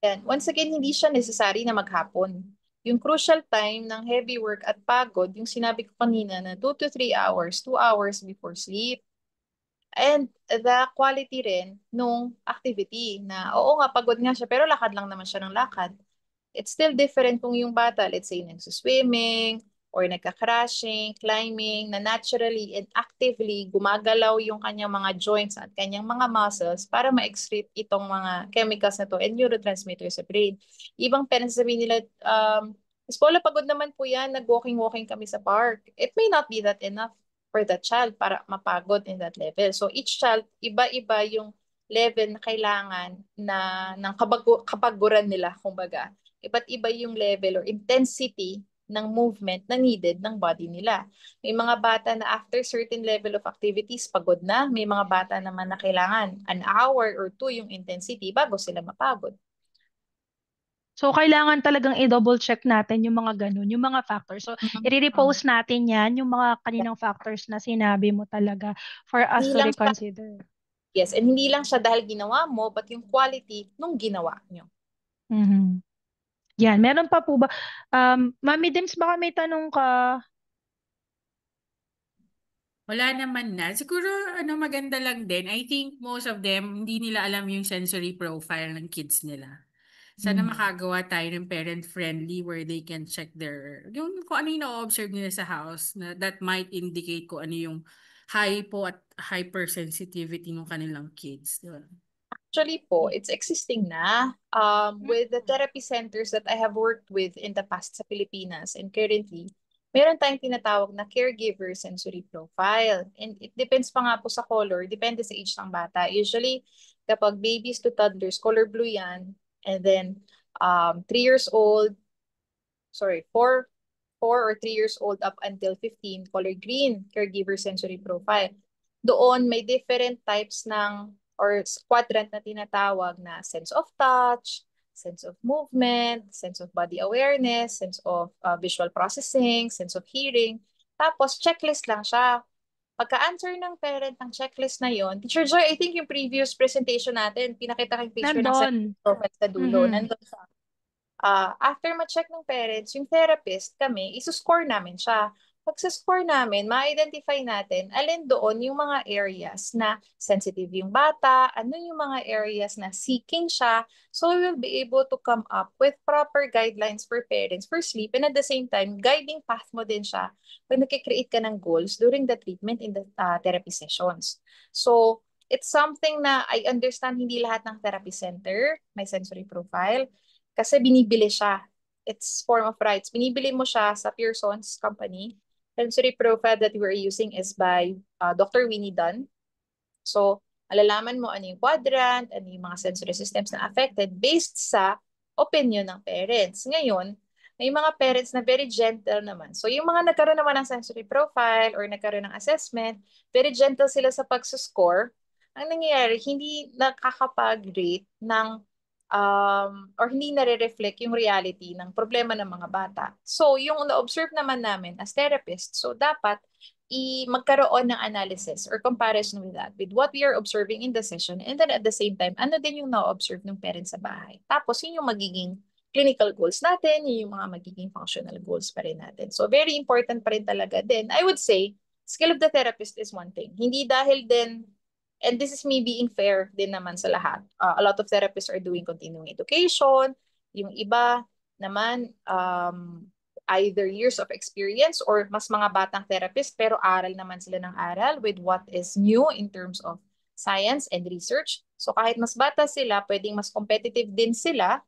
Yan. Once again, hindi siya necessary na maghapon. Yung crucial time ng heavy work at pagod, yung sinabi ko kanina na 2 to 3 hours, 2 hours before sleep. And the quality rin nung activity na oo nga pagod nga siya pero lakad lang naman siya ng lakad. It's still different kung yung bata, let's say, nagsuswimming or nagka-crashing, climbing, na naturally and actively gumagalaw yung kanyang mga joints at kanyang mga muscles para ma-excrete itong mga chemicals na to and neurotransmitters sa brain. Ibang parents sabihin nila, Miss Paula, pagod naman po yan, nag-walking-walking kami sa park. It may not be that enough for that child para mapagod in that level. So each child, iba-iba yung level na kailangan na ng kabaguran nila, kumbaga. Iba't iba yung level or intensity ng movement na needed ng body nila. May mga bata na after certain level of activities, pagod na. May mga bata naman na kailangan 1 hour or 2 yung intensity bago sila mapagod. So, kailangan talagang i-double check natin yung mga ganun, yung mga factors. So, i-repost natin yan, yung mga kaninang factors na sinabi mo talaga for us Hindi to lang siya, reconsider. yes, and hindi lang siya dahil ginawa mo, but yung quality nung ginawa nyo. Mhm. Yan, meron pa po ba? Mami Dims, baka may tanong ka? Wala naman na. Siguro maganda lang din. I think most of them hindi nila alam yung sensory profile ng kids nila. Sana makagawa tayo ng parent-friendly where they can check yung kung ano yung na-observe nila sa house na that might indicate kung ano yung hypo at hypersensitivity ng kanilang kids. Diba? Actually po, it's existing na with the therapy centers that I have worked with in the past sa Pilipinas and currently, meron tayong tinatawag na caregiver sensory profile. And it depends pa nga po sa color, depende sa age ng bata. Usually, kapag babies to toddlers, color blue yan. And then, 3 years old, sorry, 4 or 3 years old up until 15, color green, caregiver sensory profile. Doon may different types ng or quadrant na tinatawag na sense of touch, sense of movement, sense of body awareness, sense of visual processing, sense of hearing. Tapos checklist lang siya. Pagka-answer ng parent ng checklist na yon, Teacher Joy, I think yung previous presentation natin, pinakita kayong picture ng Nandun. sensory profile sa dulo. Mhm. Nandun sa after ma-check ng parents, yung therapist, kami, isuscore namin siya. Pag sa-score namin, ma-identify natin alin doon yung mga areas na sensitive yung bata, ano yung mga areas na seeking siya. So we will be able to come up with proper guidelines for parents for sleep and at the same time, guiding path mo din siya pag nakikreate ka ng goals during the treatment in the therapy sessions. So it's something na I understand hindi lahat ng therapy center may sensory profile. Kasi binibili siya. It's form of rights. Binibili mo siya sa Pearson's company. Sensory profile that we're using is by Dr. Winnie Dunn. So, alalaman mo ano yung quadrant, ano yung mga sensory systems na affected based sa opinion ng parents. Ngayon, may mga parents na very gentle naman. So, yung mga nagkaroon naman ng sensory profile or nagkaroon ng assessment, very gentle sila sa pagsuscore. Ang nangyayari, hindi nakakapag-rate ng or hindi nare-reflect yung reality ng problema ng mga bata. So, yung na-observe naman namin as therapist, so dapat magkaroon ng analysis or comparison with that, with what we are observing in the session, and then at the same time, ano din yung na-observe ng parents sa bahay. Tapos, yun yung magiging clinical goals natin, yun yung mga magiging functional goals pa rin natin. So, very important pa rin talaga din. I would say, skill of the therapist is one thing. Hindi dahil din and this is me being fair din naman sa lahat. A lot of therapists are doing continuing education. Yung iba naman, either years of experience or mas mga batang therapist pero aral naman sila ng aral with what is new in terms of science and research. So kahit mas bata sila, pwedeng mas competitive din sila,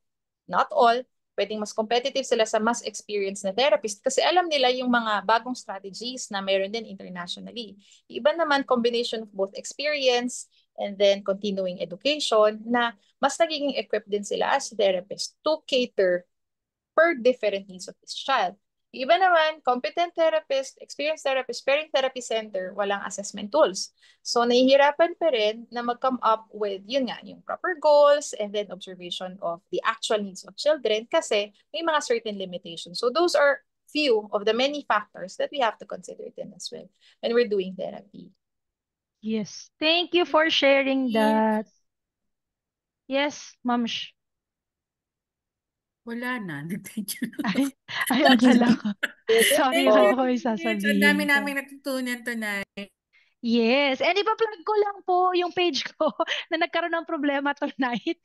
not all, pwedeng mas competitive sila sa mas experienced na therapist kasi alam nila yung mga bagong strategies na meron din internationally. Iba naman combination of both experience and then continuing education na mas nagiging equipped din sila as therapist to cater per different needs of this child. Iba naman, competent therapist, experienced therapist, pairing therapy center, walang assessment tools. So, nahihirapan pa rin na mag-come up with, yun nga, yung proper goals and then observation of the actual needs of children kasi may mga certain limitations. So, those are few of the many factors that we have to consider then as well when we're doing therapy. Yes. Thank you for sharing that. Yes, Ma'am. Wala na. Thank you. Ay, akala ko. Sorry, Thank akala you. ko may Ang dami sasabihin ka. namin natutunan tonight. Yes. And ipa-plug ko lang po yung page ko na nagkaroon ng problema tonight.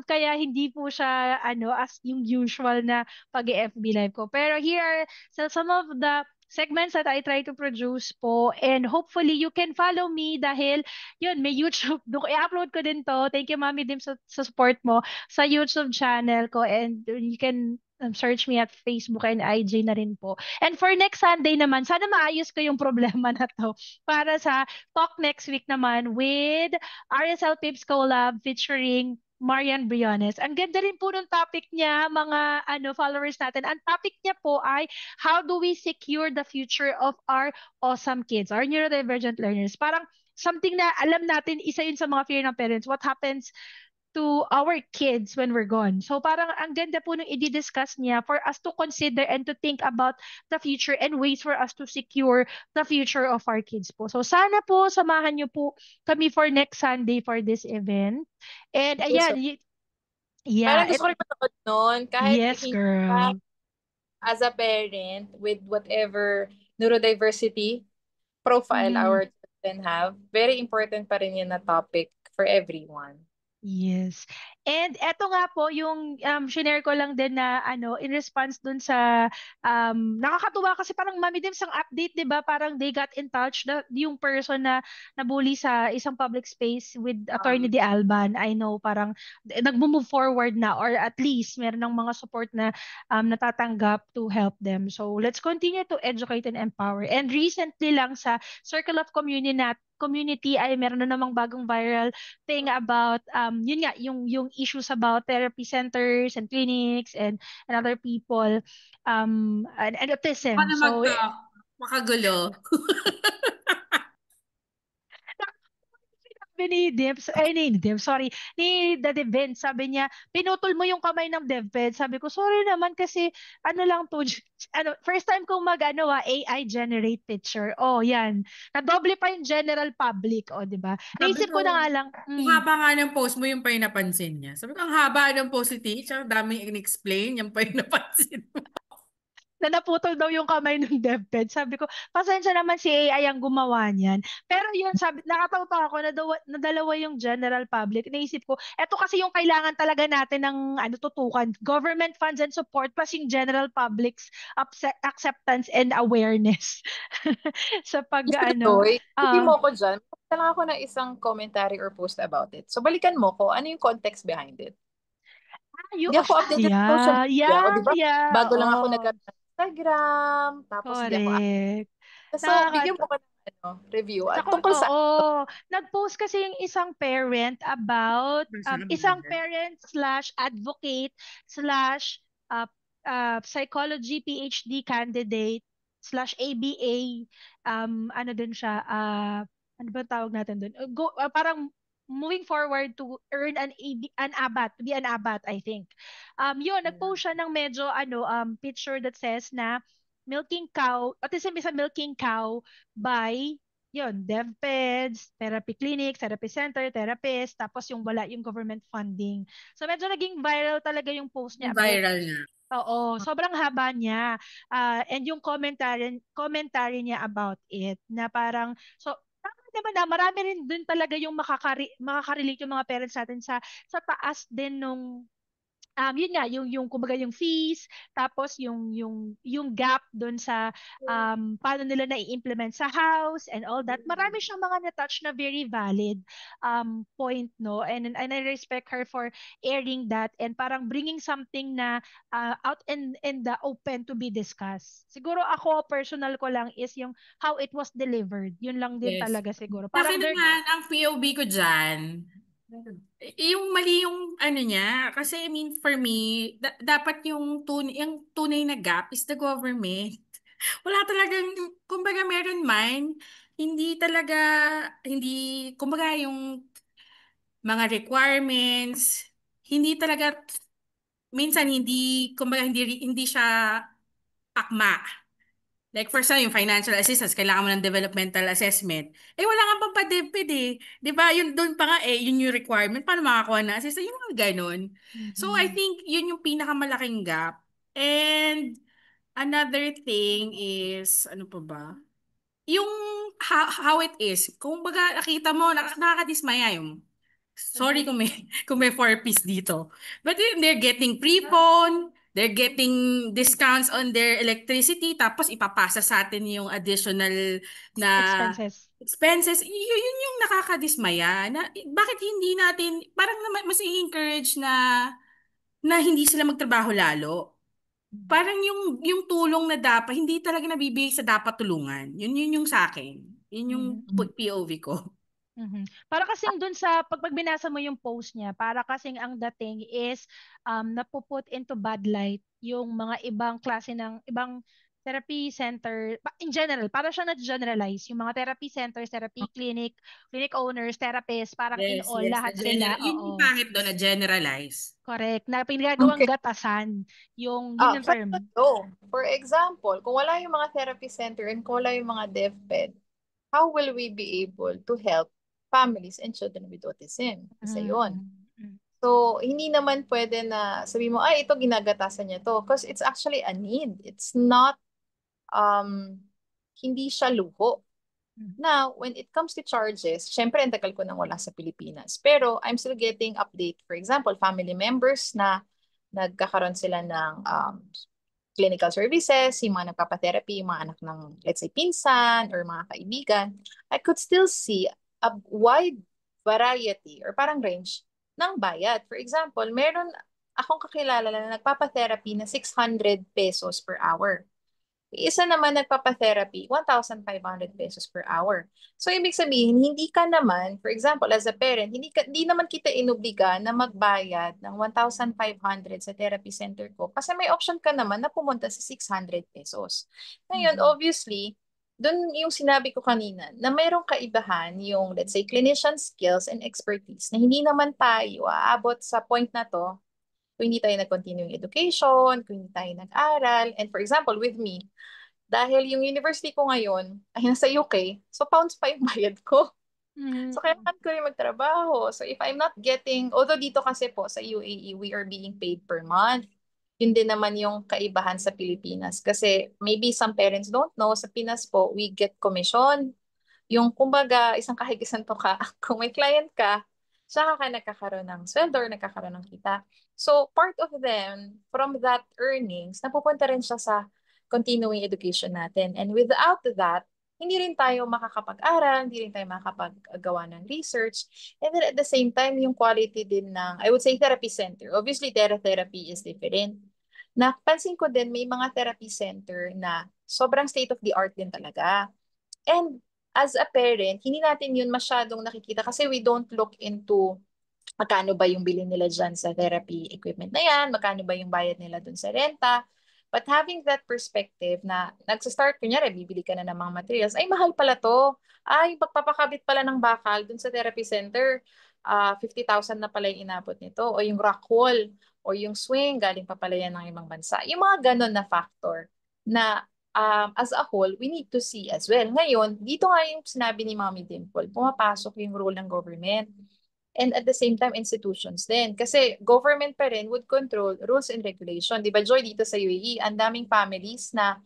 Kaya hindi po siya as yung usual na pag-FB live ko. Pero here are some of the segments that I try to produce po, and hopefully you can follow me dahil yun, may YouTube. Doon ko i-upload ko din to. Thank you, Mami Dim, sa support mo sa YouTube channel ko, and you can search me at Facebook and IG na rin po. And for next Sunday naman, sana maayos ko yung problema na to para sa talk next week naman with RSL Pips Collab featuring Marian Briones. Ang ganda rin po ng topic niya, mga followers natin. Ang topic niya po ay how do we secure the future of our awesome kids, our neurodivergent learners. Parang something na alam natin, isa yun sa mga fear ng parents. What happens to our kids when we're gone. So parang ang ganda po nung i-discuss niya for us to consider and to think about the future and ways for us to secure the future of our kids po. So sana po samahan niyo po kami for next Sunday for this event. And ayan, Parang yeah, gusto ko rin manood nun kahit yes, hindi girl. as a parent with whatever neurodiversity profile Mhm. our children have, very important pa rin yun na topic for everyone. Yes. And eto nga po yung shinare ko lang din na in response dun sa nakakatuwa kasi parang Mami Dims ang update 'di ba, parang they got in touch yung person na nabully sa isang public space with Attorney De Alban. I know parang nagmo-move forward na, or at least meron ng mga support na natatanggap to help them. So let's continue to educate and empower. And recently lang sa Circle of Community ay meron na namang bagong viral thing about yun nga yung issues about therapy centers and clinics and other people and autism. Paano So mag-talk? Makagulo. sabi ni Debs, sorry, ni The Devin, sabi niya, pinutol mo yung kamay ng DepEd. Sabi ko, sorry naman kasi lang to, first time kong AI generate picture. Oh, yan. Nadoble pa yung general public, oh, di ba? Sabi Naisip ko, ko na nga lang, ang haba nga ng post mo, yung pa yung napansin niya. Sabi ko, ang haba ng post ni teacher, daming in-explain, yung pa yung napansin mo. na naputol daw yung kamay ng DepEd. Sabi ko, pasensya naman si AI ang gumawa niyan. Pero yun, sabi, nakatawa ako na dalawa yung general public. Naisip ko, eto kasi yung kailangan talaga natin ng tutukan. Government funds and support plus yung general public's acceptance and awareness sa pag Mr. Joy, hindi ah mo ko dyan. Basta lang ako ng isang commentary or post about it. So, balikan mo ko, ano yung context behind it? you Hindi ako updated sa social yeah, media. O, yeah, di ba? yeah, Bago lang ako oh, nag Instagram, tapos hindi ako correct. So, bigyan mo ko ng review. At tungkol sa... Oo, nag-post kasi yung isang parent about isang parent slash advocate slash uh, psychology PhD candidate slash ABA ano din siya ano ba tawag natin doon? Parang moving forward to earn an ABAT, to be an ABAT, I think. Yun, nag-post siya ng medyo picture that says na milking cow, autism is a milking cow by yun, DevPeds, therapy clinics, therapy center, therapist, tapos yung wala yung government funding. So medyo naging viral talaga yung post niya about, Viral nga. oo, sobrang haba niya. And yung commentary niya about it na parang, so tama naman na marami rin dun talaga yung makakarelate yung mga parents natin sa taas din nung yun nga yung kumbaga yung fees, tapos yung gap doon sa paano nila na-implement sa house and all that. Marami siyang mga na-touch na very valid point, no, and I respect her for airing that and parang bringing something na out in the open to be discussed. Siguro ako personal ko lang is yung how it was delivered, yun lang din Yes. talaga siguro, Sa parang akin there. naman, ang POV ko dyan, yung mali yung ano niya, kasi I mean for me, dapat yung tunay na gap is the government. Wala talagang, kumbaga meron man, hindi talaga, hindi, kumbaga yung mga requirements, hindi talaga, minsan hindi, kumbaga hindi siya akma. Like for some, yung financial assistance, kailangan mo ng developmental assessment. Eh, wala nga pang pa-DepEd eh. Di ba? Yun, doon pa nga eh, yun yung requirement. Paano makakuha na assistance? Yung mga ganun. So, I Mhm. think yun yung pinakamalaking gap. And another thing is, ano pa ba? Yung how it is. Kung baga nakita mo, nakakadismaya yung sorry kung may kung may four-piece dito. But they're getting pre-phone, they're getting discounts on their electricity, tapos ipapasa sa atin yung additional na Expenses. expenses. Yun yung nakakadismaya. Na, bakit hindi natin, parang mas i-encourage na hindi sila magtrabaho lalo. Parang yung tulong na dapat, hindi talaga nabibigay sa dapat tulungan. Yun yung sa akin. Yun yung Mhm. POV ko. Mhm. Para kasing dun sa pag binasa mo yung post niya, para kasing ang dating is napuput into bad light yung mga ibang klase ng ibang therapy center in general, para siya na-generalize yung mga therapy centers, therapy clinic owners, therapists, parang in Yes, all yes. lahat sila, Yun yung oo. pangit doon, na generalize. Correct. Na pinagagawang Okay. gatasan yung yun yung Pero term. for example, kung wala yung mga therapy center and kung wala yung mga DepEd, how will we be able to help families and children with autism? Isa yun. Mm. So, hindi naman pwede na sabi mo, ay, ito ginagatasan niya to. Because it's actually a need. It's not, um, hindi siya luho. Mm. Now, when it comes to charges, syempre, ang tagal ko nang wala sa Pilipinas. Pero, I'm still getting update. For example, family members na nagkakaroon sila ng clinical services, yung mga nagpapatherapy, yung mga anak ng, let's say, pinsan or mga kaibigan, I could still see a wide variety or parang range ng bayad. For example, meron akong kakilala na nagpapatherapy na 600 pesos per hour. Isa naman nagpapa-therapy, 1,500 pesos per hour. So, ibig sabihin, hindi ka naman, for example, as a parent, hindi naman kita inubliga na magbayad ng 1,500 sa therapy center ko kasi may option ka naman na pumunta sa 600 pesos. Ngayon, Mhm. obviously, doon yung sinabi ko kanina na mayroong kaibahan yung, let's say, clinician skills and expertise na hindi naman tayo aabot sa point na to kung hindi tayo nag-continuing education, kung hindi tayo nag-aral. And for example, with me, dahil yung university ko ngayon ay nasa UK, so pounds pa yung bayad ko. Mhm. So kailangan ko rin magtrabaho. So if I'm not getting, although dito kasi po sa UAE, we are being paid per month. Yun din naman yung kaibahan sa Pilipinas. Kasi maybe some parents don't know, sa Pinas po, we get commission. Yung kumbaga, isang kahigisan to ka, kung may client ka, saka ka nagkakaroon ng sweldo or nagkakaroon ng kita. So, part of them, from that earnings, napupunta rin siya sa continuing education natin. And without that, hindi rin tayo makakapag-aral, hindi rin tayo makakapag-gawa ng research. And then at the same time, yung quality din ng, I would say, therapy center. Obviously, therapy is different. Napansin ko din, may mga therapy center na sobrang state of the art din talaga. And as a parent, hindi natin yun masyadong nakikita kasi we don't look into magkano ba yung bilhin nila dyan sa therapy equipment na yan, magkano ba yung bayad nila dun sa renta. But having that perspective na nagsa-start, kunyari, bibili ka na ng mga materials, ay mahal pala to. Ay, pagpapakabit pala ng bakal dun sa therapy center, 50,000 na pala yung inabot nito. O yung rock wall, o yung swing, galing pa pala yan ng ibang bansa. Yung mga ganon na factor na as a whole, we need to see as well. Ngayon, dito nga yung sinabi ni Mommy Dimple, pumapasok yung role ng government and at the same time institutions din. Kasi government pa rin would control rules and regulation. Di ba, Joy, dito sa UAE, ang daming families na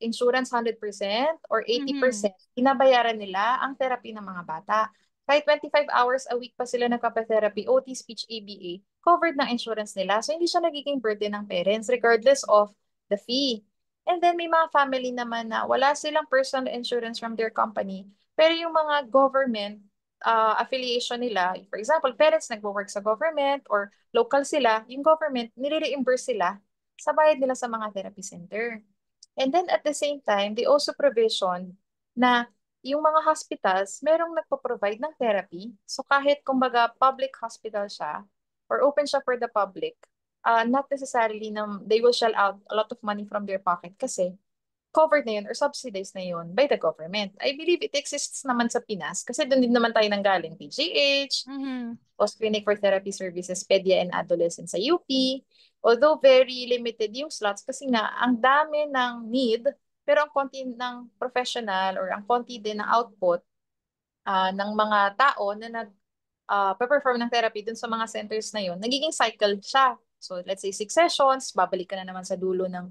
insurance 100% or Mhm. 80%, binabayaran nila ang therapy ng mga bata. Kahit 25 hours a week pa sila nagpapa-therapy, OT, speech, ABA, covered ng insurance nila. So, hindi siya nagiging burden ng parents regardless of the fee. And then, may mga family naman na wala silang personal insurance from their company, pero yung mga government affiliation nila, for example, parents nagwo-work sa government or local sila, yung government, nire-reimburse sila sa bayad nila sa mga therapy center. And then at the same time, they also provision na yung mga hospitals, merong nagpo-provide ng therapy. So kahit kumbaga public hospital siya or open siya for the public, not necessarily na they will shell out a lot of money from their pocket kasi covered na yun or subsidized na yun by the government. I believe it exists naman sa Pinas kasi doon din naman tayo nanggaling. PGH, Mhm. Post-Clinic for Therapy Services, Pedia and Adolescents sa UP. Although very limited yung slots kasi nga ang dami ng need pero ang konti ng professional or ang konti din ng output ng mga tao na perform ng therapy dun sa mga centers na yun, nagiging cycle siya. So let's say 6 sessions, babalik ka na naman sa dulo ng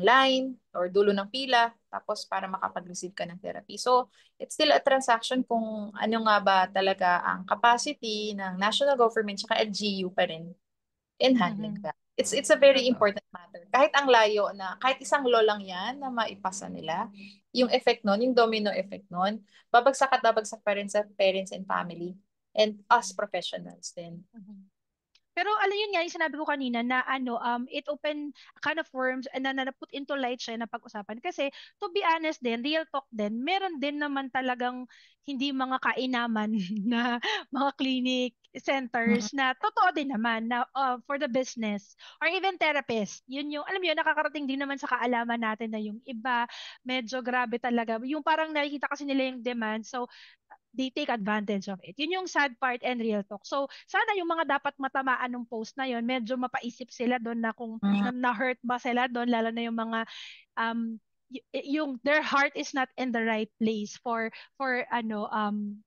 line or dulo ng pila, tapos para makapag-receive ka ng therapy. So it's still a transaction kung ano nga ba talaga ang capacity ng national government tsaka LGU pa rin in handling Mhm. that. It's a very Totoo. important matter. Kahit ang layo na, kahit isang law lang yan na maipasa nila, yung effect nun, yung domino effect nun, babagsak at babagsak pa rin sa parents and family and us professionals din. Mhm. Pero alam yun nga, yung sinabi ko kanina na it open a can of worms and na put into light siya na pag-usapan. Kasi to be honest din, real talk din, meron din naman talagang hindi mga kainaman na mga clinic Mm-mm. centers na totoo din naman na for the business or even therapist. Yun yung, alam mo yun, nakakarating din naman sa kaalaman natin na yung iba, medyo grabe talaga. Yung parang nakikita kasi nila yung demand. So, they take advantage of it. Yun yung sad part and real talk. So, sana yung mga dapat matamaan ng post na yun, medyo mapaisip sila doon na kung na-hurt ba sila doon, lalo na yung mga um yung their heart is not in the right place for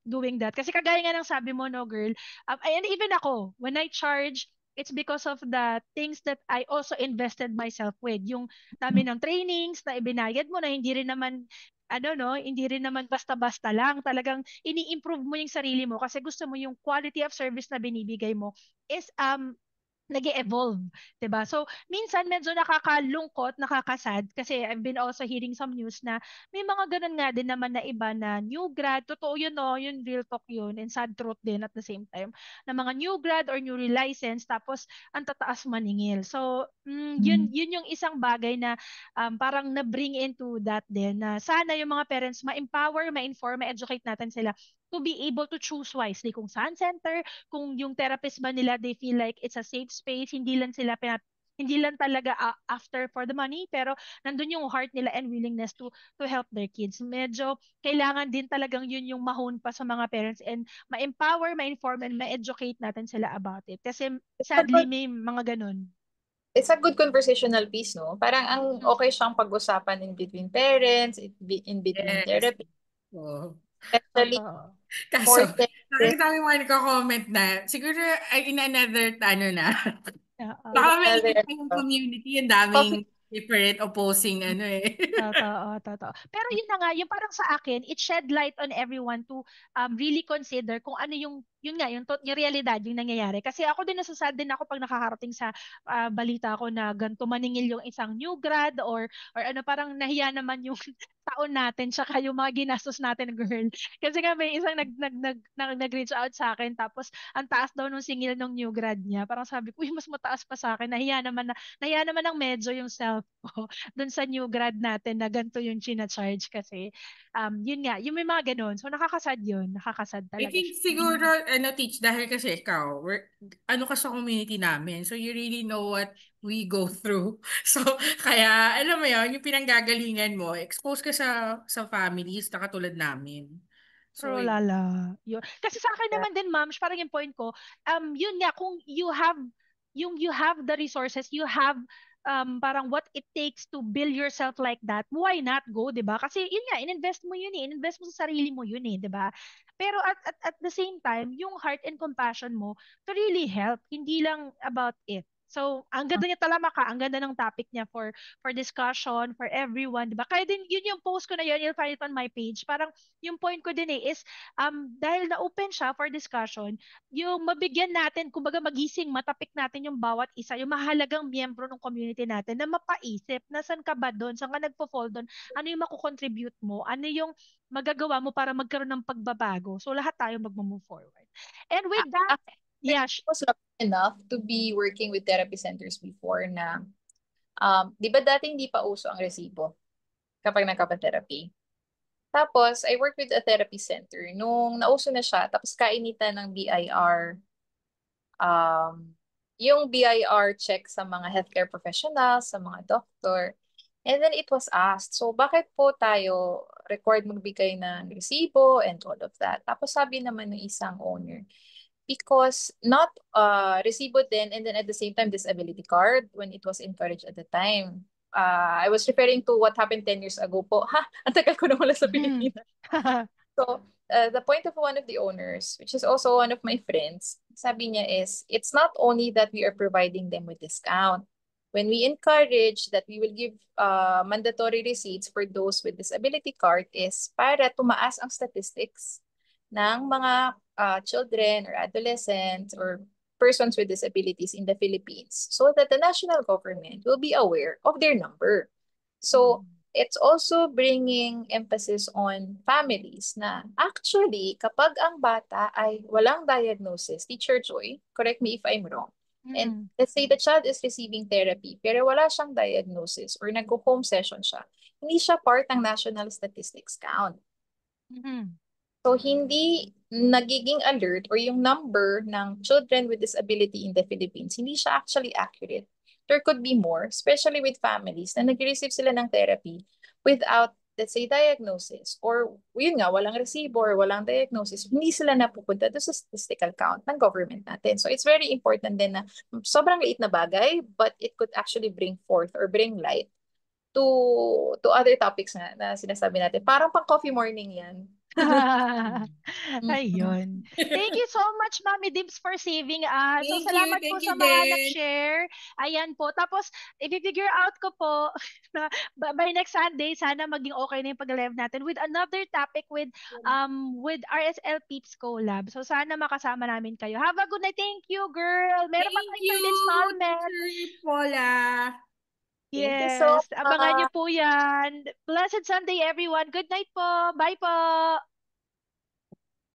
doing that. Kasi kagaya nga ng sabi mo, no, girl, and even ako, when I charge, it's because of the things that I also invested myself with. Yung dami ng trainings na ibinayad mo na hindi rin naman no, hindi rin naman basta-basta lang. Talagang ini-improve mo yung sarili mo kasi gusto mo yung quality of service na binibigay mo is nag-evolve, 'di ba? So, minsan medyo nakakalungkot, nakakasad kasi I've been also hearing some news na may mga ganun nga din naman na iba na new grad, totoo yun no, yun real talk yun and sad truth din at the same time, na mga new grad or newly licensed tapos ang tataas maningil. So, yun yung isang bagay na parang na-bring into that din na sana yung mga parents ma-empower, ma-inform, ma-educate natin sila to be able to choose wisely kung saan center, kung yung therapist ba nila they feel like it's a safe space, hindi lang talaga after for the money, pero nandun yung heart nila and willingness to help their kids. Medyo kailangan din talagang yun yung mahon pa sa mga parents and ma-empower, ma-inform, and ma-educate natin sila about it. Kasi It's a sadly good, may mga ganun. it's a good conversational piece, no? Parang ang Mm. okay siyang pag-usapan in between parents, in between Yes. therapy, Oh. especially Totoo. Kaso, for therapists nakita ko yung mga nagko-comment na, siguro ay in another, ano na, in baka Oo. mainit another pa yung community, yung daming coffee. different opposing, ano eh. Totoo, totoo. Pero yun na nga, yung parang sa akin, it shed light on everyone to really consider kung ano yun nga, yung realidad, yung nangyayari. Kasi ako din nasasad din ako pag nakakarating sa balita ko na ganito maningil yung isang new grad or ano, parang nahiya naman yung taon natin tsaka yung mga ginastos natin, girl. Kasi nga may isang nag-reach out sa akin tapos ang taas daw nung singil ng new grad niya. Parang sabi ko, uy, mas mataas pa sa akin. Nahiya naman ng medyo yung self ko dun sa new grad natin na ganito yung china-charge kasi yun nga, yung may mga ganun. So nakakasad yun, nakakasad I talaga think siya. siguro, ano, Teach, dahil kasi ikaw, ano ka sa community namin, so you really know what we go through. So, kaya, alam mo yun, yung pinanggagalingan mo, expose ka sa families na katulad namin. So, True, lala. Yun. Kasi sa akin naman din, ma'am, parang yung point ko, yun nga, kung you have the resources, you have parang what it takes to build yourself like that, why not go, 'di ba? Kasi yun nga, ininvest mo yun ininvest mo sa sarili mo yun 'di ba? Pero at the same time, yung heart and compassion mo to really help, hindi lang about it. So, ang ganda niya talaga ang ganda ng topic niya for discussion, for everyone, 'di ba? Kaya din yun yung post ko na yun, you'll find it on my page. Parang yung point ko din is dahil na-open siya for discussion, yung mabigyan natin, kumbaga magising, matapik natin yung bawat isa, yung mahalagang miyembro ng community natin na mapaisip, nasan ka ba doon, saan ka nagpo-fall doon, ano yung makukontribute mo, ano yung magagawa mo para magkaroon ng pagbabago. So, lahat tayo mag-move forward. And with that, I yeah, was lucky enough to be working with therapy centers before na, di ba dati hindi pa uso ang resibo kapag nagkapa-therapy? Tapos, I worked with a therapy center. Nung nauso na siya, tapos kainitan ng BIR, yung BIR check sa mga healthcare professionals, sa mga doctor. And then it was asked, so bakit po tayo required magbigay ng resibo and all of that? Tapos sabi naman ng isang owner, because not resibo din and then at the same time disability card when it was encouraged at the time. I was referring to what happened 10 years ago po. Ha, ang tagal ko na wala sa Pilipinas. So, the point of one of the owners, which is also one of my friends, sabi niya is, it's not only that we are providing them with discount. When we encourage that we will give mandatory receipts for those with disability card is para tumaas ang statistics ng mga children or adolescents or persons with disabilities in the Philippines so that the national government will be aware of their number. So, it's also bringing emphasis on families na actually kapag ang bata ay walang diagnosis, Teacher Joy, correct me if I'm wrong, and let's say the child is receiving therapy pero wala siyang diagnosis or nag-home session siya, hindi siya part ng national statistics count. So, hindi nagiging alert or yung number ng children with disability in the Philippines, hindi siya actually accurate. There could be more, especially with families na nag-receive sila ng therapy without, let's say, diagnosis. Or, yun nga, walang resibo or walang diagnosis, hindi sila napupunta doon sa statistical count ng government natin. So, it's very important din na sobrang liit na bagay, but it could actually bring forth or bring light to other topics na sinasabi natin. Parang pang coffee morning yan. Ayun. Thank you so much, Mami Dims, for saving us. So, Thank you. salamat po Thank sa you mga din. nag-share. Ayan po. Tapos, i-figure out ko po na by next Sunday, sana maging okay na yung pag-live natin with another topic with RSL Peeps Collab. So, sana makasama namin kayo. Have a good night. Thank you, girl. Meron pa Thank tayong you, third installment. Teacher Paula. Thank you so Yes. Abangan niyo much. po yan. Blessed Sunday, everyone. Good night po. Bye po.